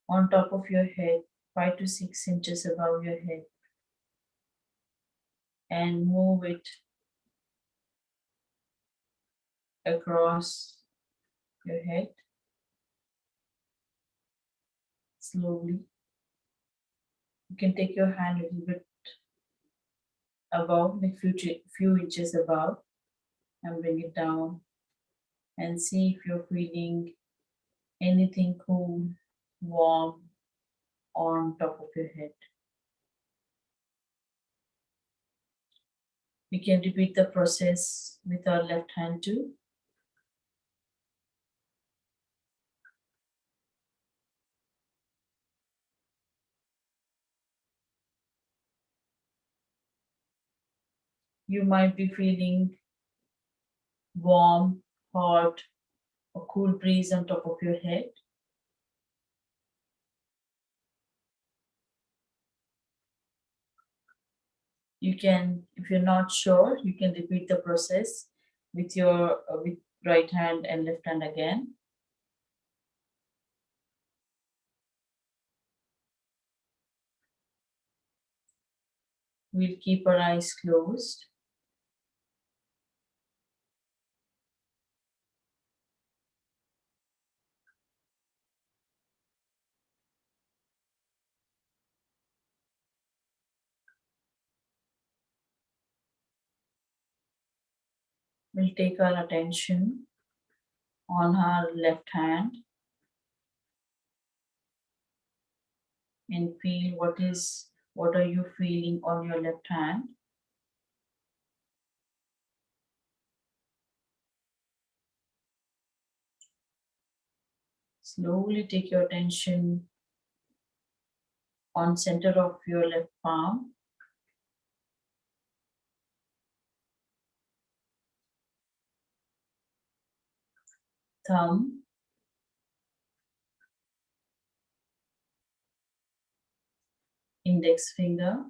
on top of your head, 5 to 6 inches above your head, and move it across your head slowly. You can take your hand a little bit above, like few inches above, and bring it down and see if you're feeling anything cool, warm on top of your head. We can repeat the process with our left hand too. You might be feeling warm, hot, or cool breeze on top of your head. You can, if you're not sure, you can repeat the process with your with right hand and left hand again. We'll keep our eyes closed. We'll take our attention on our left hand and feel what are you feeling on your left hand. Slowly take your attention on center of your left palm. Thumb, index finger,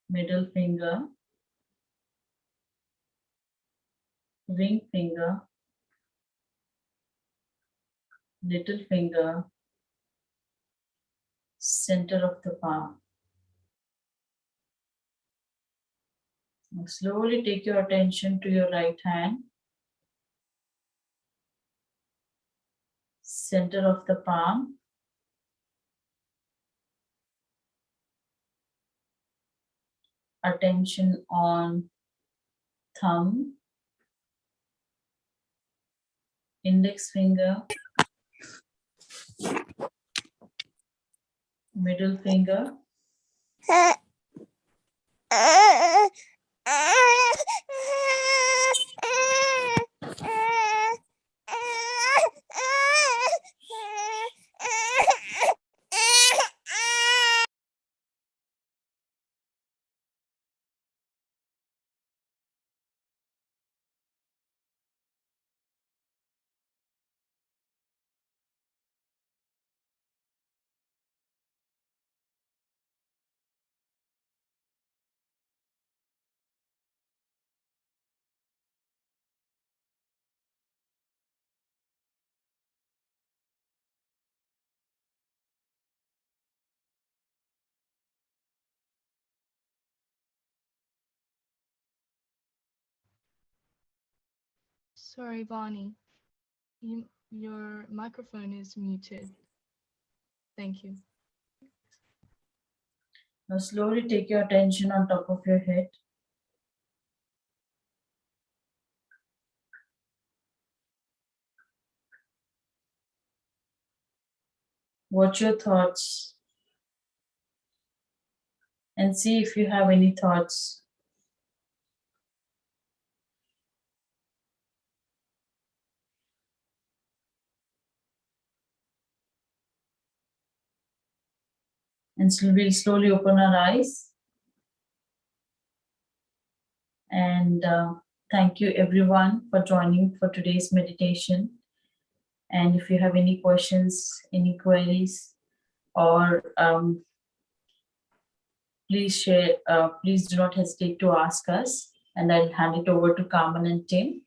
middle finger, ring finger, little finger, center of the palm. Now slowly take your attention to your right hand, center of the palm, attention on thumb, index finger, middle finger, Sorry, Vani. Your microphone is muted. Thank you. Now slowly take your attention on top of your head. Watch your thoughts and see if you have any thoughts. And we'll slowly open our eyes. And thank you everyone for joining for today's meditation. And if you have any questions, any queries, or please share, please do not hesitate to ask us. And I'll hand it over to Carmen and Tim.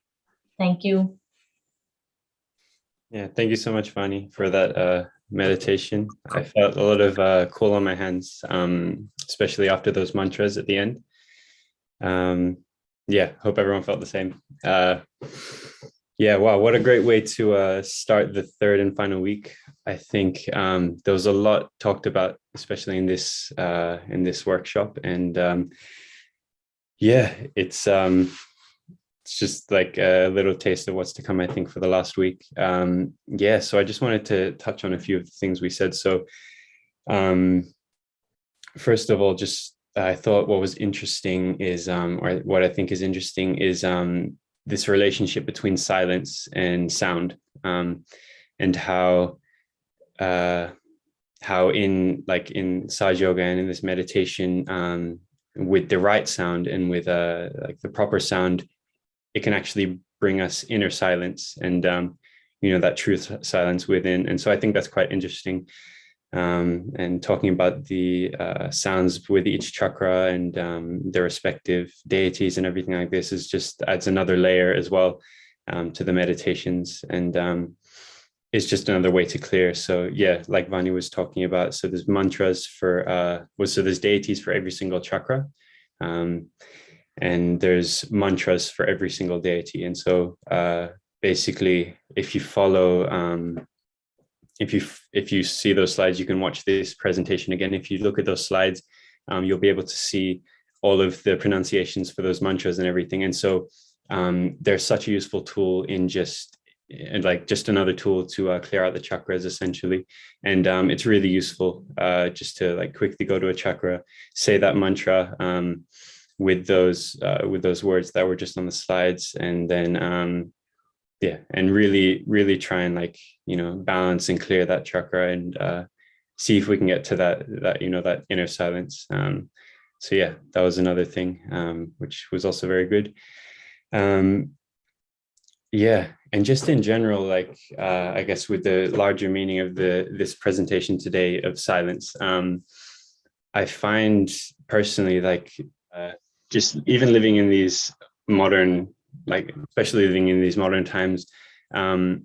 Thank you. Yeah, thank you so much, Vani, for that meditation. I felt a lot of cool on my hands, especially after those mantras at the end. Yeah, hope everyone felt the same. Yeah, wow, what a great way to start the third and final week. I think there was a lot talked about, especially in this workshop, and yeah, it's just like a little taste of what's to come, I think, for the last week. Yeah, so I just wanted to touch on a few of the things we said. So first of all, just I thought what was interesting is, or what I think is interesting is this relationship between silence and sound, and how in Sahaja Yoga and in this meditation, with the right sound and with like the proper sound, it can actually bring us inner silence and that truth silence within. And so I think that's quite interesting. And talking about the sounds with each chakra and their respective deities and everything like this is just adds another layer as well to the meditations, and it's just another way to clear. So yeah, like Vani was talking about, so there's mantras for so there's deities for every single chakra, and there's mantras for every single deity. And so basically, if you follow if you see those slides, you can watch this presentation again. If you look at those slides, you'll be able to see all of the pronunciations for those mantras and everything. And so they're such a useful tool in just another tool to clear out the chakras, essentially. And it's really useful just to like quickly go to a chakra, say that mantra with those words that were just on the slides, and then yeah, and really try and balance and clear that chakra, and see if we can get to that inner silence. So yeah, that was another thing which was also very good. Yeah, and just in general, I guess with the larger meaning of this presentation today of silence, I find personally just even living in these modern, especially living in these modern times, I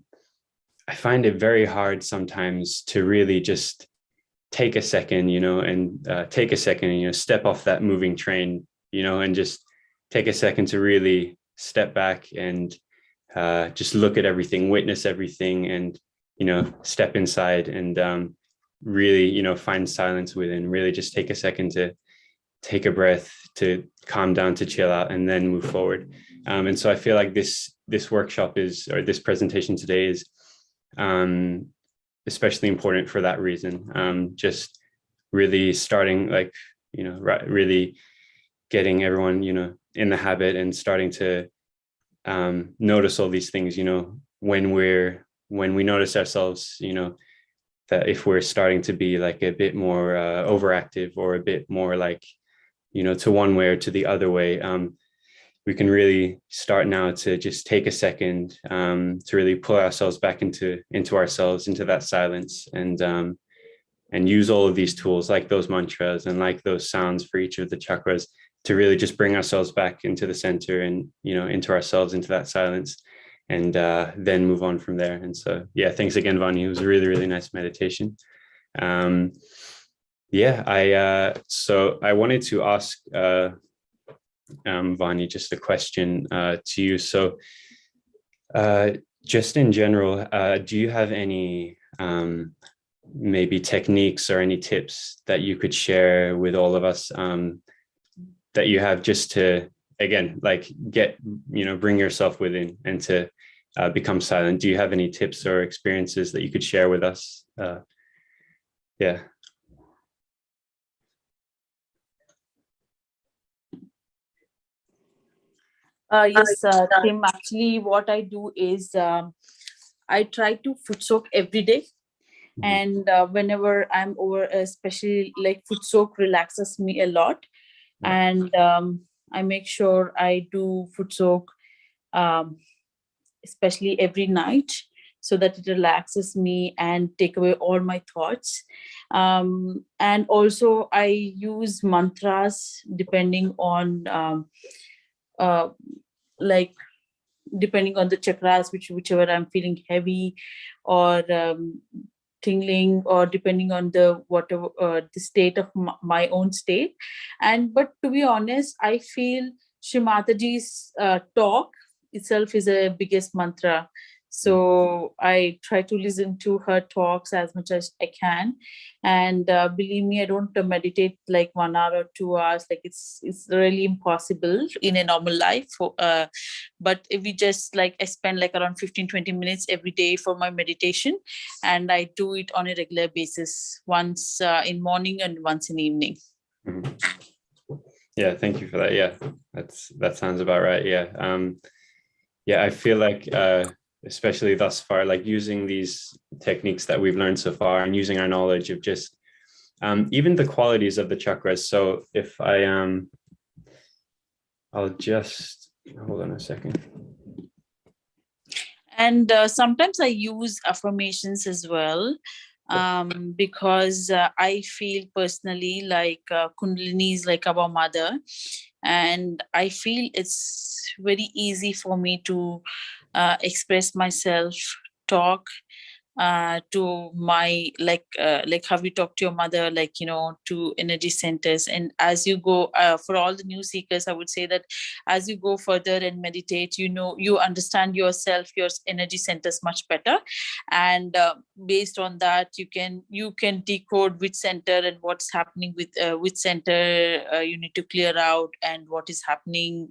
find it very hard sometimes to really just take a second, and step off that moving train, and just take a second to really step back and just look at everything, witness everything, and, step inside and really, find silence within, really just take a second take a breath, to calm down, to chill out, and then move forward. And so I feel like this workshop is, or this presentation today is especially important for that reason. Just really starting, like, really getting everyone, in the habit and starting to notice all these things, when we notice ourselves, that if we're starting to be like a bit more overactive, or a bit more like, to one way or to the other way, we can really start now to just take a second to really pull ourselves back into ourselves, into that silence, and use all of these tools, like those mantras and like those sounds for each of the chakras, to really just bring ourselves back into the center and, into ourselves, into that silence, and then move on from there. And so, yeah, thanks again, Vani. It was a really, really nice meditation. So I wanted to ask Vani just a question to you. So just in general, do you have any maybe techniques or any tips that you could share with all of us, that you have, just to, again, like bring yourself within and to become silent? Do you have any tips or experiences that you could share with us? Yeah. Yes, Tim, actually what I do is I try to foot soak every day. And whenever I'm over, especially like foot soak relaxes me a lot. And I make sure I do foot soak, especially every night, so that it relaxes me and take away all my thoughts. And also I use mantras depending on like depending on the chakras, whichever I'm feeling heavy or tingling, or depending on the whatever the state of my own state. But to be honest, I feel Shri Mataji's talk itself is a biggest mantra. So I try to listen to her talks as much as I can. And believe me, I don't meditate like 1 hour or 2 hours. Like it's really impossible in a normal life. But if we just like, I spend like around 15-20 minutes every day for my meditation. And I do it on a regular basis, once in morning and once in evening. Mm-hmm. Yeah, thank you for that. Yeah, that sounds about right. Yeah. Yeah, I feel like especially thus far, like using these techniques that we've learned so far, and using our knowledge of just even the qualities of the chakras. So if I'll just hold on a second. And sometimes I use affirmations as well, because I feel personally like Kundalini is like our mother. And I feel it's very easy for me to express myself, talk to my like how you talk to your mother, like to energy centers. And as you go, for all the new seekers, I would say that as you go further and meditate, you understand yourself, your energy centers much better. And based on that, you can decode which center and what's happening with which center you need to clear out, and what is happening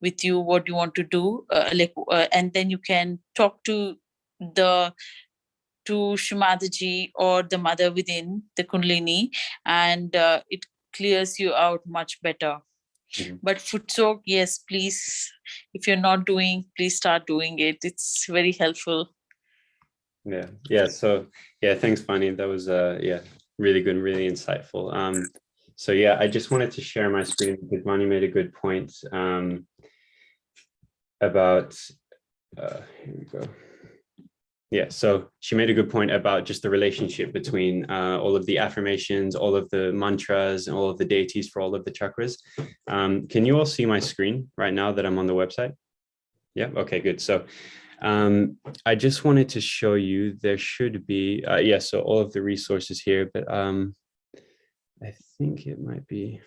with you, what you want to do, and then you can talk to Shri Mataji or the mother within the Kundalini, and it clears you out much better. Mm-hmm. But foot soak, yes, please, if you're not doing, please start doing it. It's very helpful. Yeah. So yeah, thanks, Vani. That was really good and really insightful. So yeah, I just wanted to share my screen because Vani made a good point about here we go. Yeah, so she made a good point about just the relationship between all of the affirmations, all of the mantras, and all of the deities for all of the chakras. Can you all see my screen right now that I'm on the website? Yeah, okay, good. So I just wanted to show you, there should be, so all of the resources here, but I think it might be,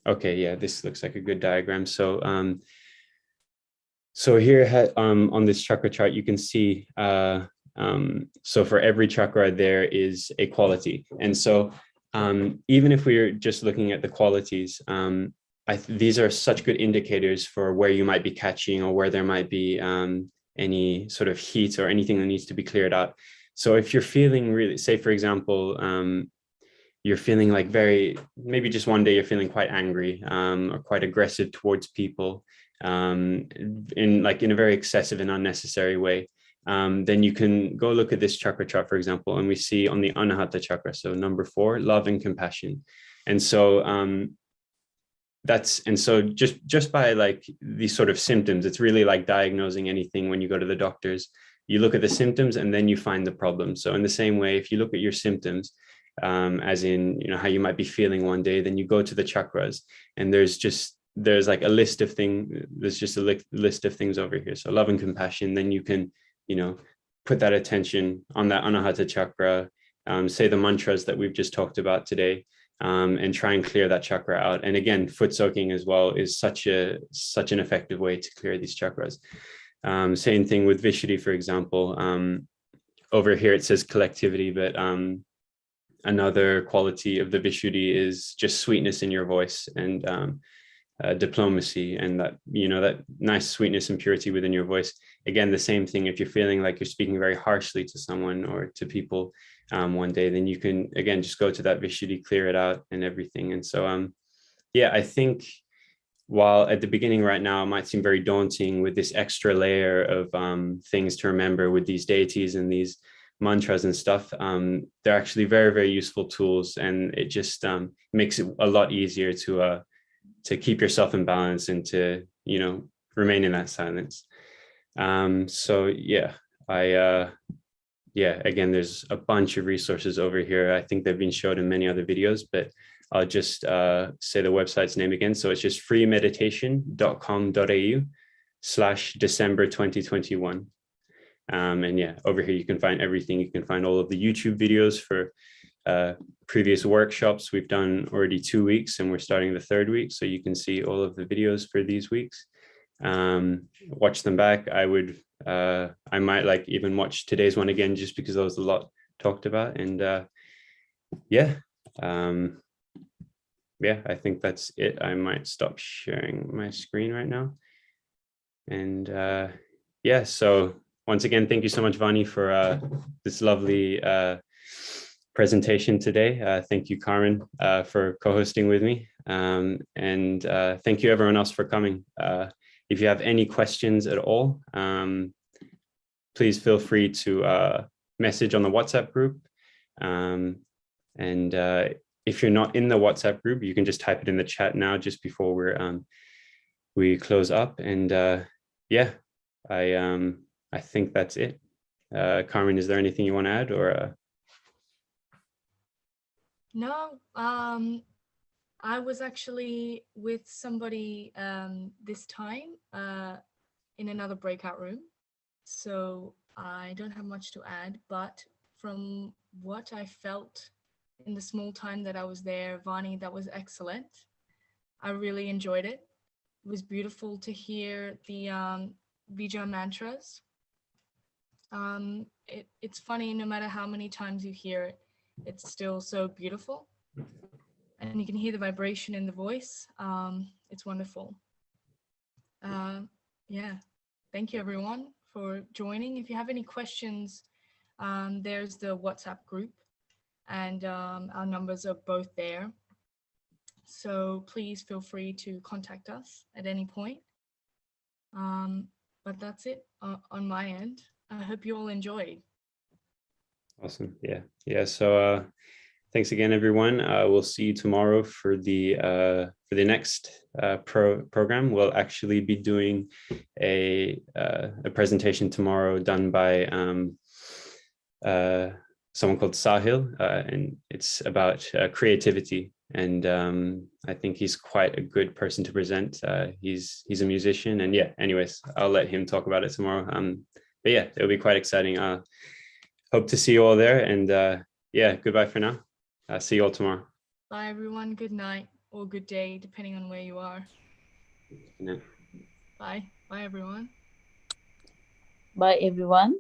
okay, yeah, this looks like a good diagram. So so here on this chakra chart, you can see, so for every chakra, there is a quality. And so even if we're just looking at the qualities, these are such good indicators for where you might be catching or where there might be any sort of heat or anything that needs to be cleared out. So if you're feeling really, say, for example, you're feeling like maybe just one day you're feeling quite angry or quite aggressive towards people in a very excessive and unnecessary way, then you can go look at this chakra chart, for example, and we see on the Anahata Chakra, so number 4, love and compassion. And so just by like these sort of symptoms, it's really like diagnosing anything when you go to the doctors. You look at the symptoms and then you find the problem. So in the same way, if you look at your symptoms, as in, how you might be feeling one day, then you go to the chakras and there's like a list of things. There's just a list of things over here. So love and compassion, then you can, put that attention on that Anahata Chakra, say the mantras that we've just talked about today, and try and clear that chakra out. And again, foot soaking as well is such an effective way to clear these chakras. Same thing with Vishuddhi, for example. Over here it says collectivity, but another quality of the Vishuddhi is just sweetness in your voice and diplomacy, and that that nice sweetness and purity within your voice. Again, the same thing. If you're feeling like you're speaking very harshly to someone or to people one day, then you can again just go to that Vishuddhi, clear it out and everything. And so yeah, I think while at the beginning right now it might seem very daunting with this extra layer of things to remember with these deities and these mantras and stuff, they're actually very, very useful tools, and it just makes it a lot easier to keep yourself in balance and to remain in that silence. So yeah, again, there's a bunch of resources over here. I think they've been showed in many other videos, but I'll just say the website's name again. So it's just freemeditation.com.au/December 2021. And yeah, over here you can find everything. You can find all of the YouTube videos for previous workshops. We've done already 2 weeks and we're starting the 3rd week. So you can see all of the videos for these weeks. Watch them back. I might like even watch today's one again, just because there was a lot talked about. And yeah, I think that's it. I might stop sharing my screen right now. And yeah, so once again, thank you so much, Vani, for this lovely presentation today. Thank you, Carmen, for co-hosting with me. And thank you everyone else for coming. If you have any questions at all, please feel free to message on the WhatsApp group. And if you're not in the WhatsApp group, you can just type it in the chat now, just before we close up. And yeah, I think that's it. Carmen, is there anything you want to add, or? No, I was actually with somebody this time in another breakout room, so I don't have much to add, but from what I felt in the small time that I was there, Vani, that was excellent. I really enjoyed it. It was beautiful to hear the Bija mantras. It's funny, no matter how many times you hear it, it's still so beautiful. And you can hear the vibration in the voice. It's wonderful. Yeah, thank you everyone for joining. If you have any questions, there's the WhatsApp group, and our numbers are both there. So please feel free to contact us at any point. But that's it on my end. I hope you all enjoyed. Awesome. Yeah. So thanks again, everyone. We'll see you tomorrow for the next program. We'll actually be doing a presentation tomorrow done by someone called Sahil, and it's about creativity. And I think he's quite a good person to present. He's a musician, and yeah. Anyways, I'll let him talk about it tomorrow. But yeah, it'll be quite exciting. Hope to see you all there, and yeah, goodbye for now. See you all tomorrow. Bye everyone. Good night or good day, depending on where you are. Yeah. Bye. Bye everyone. Bye, everyone.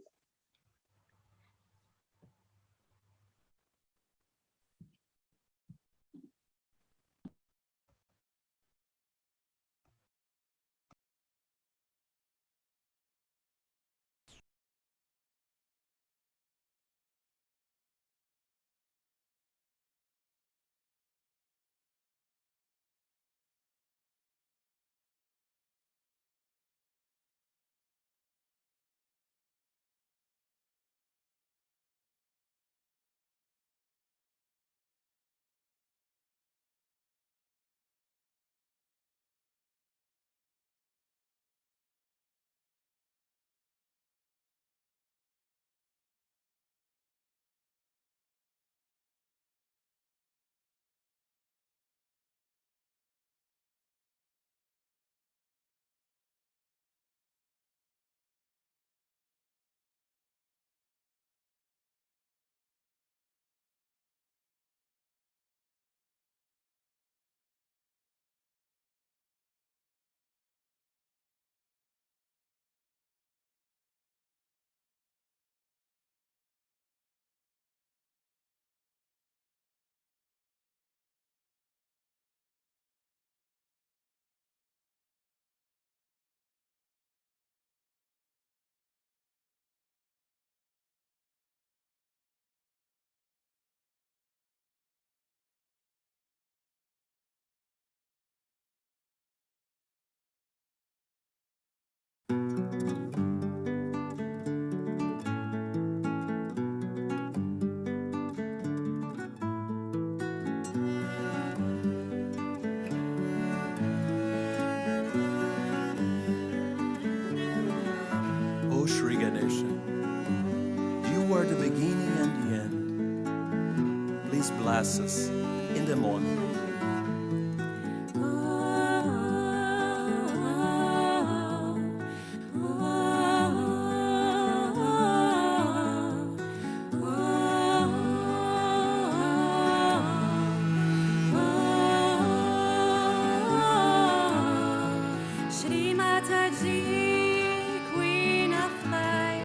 bless us in the morning.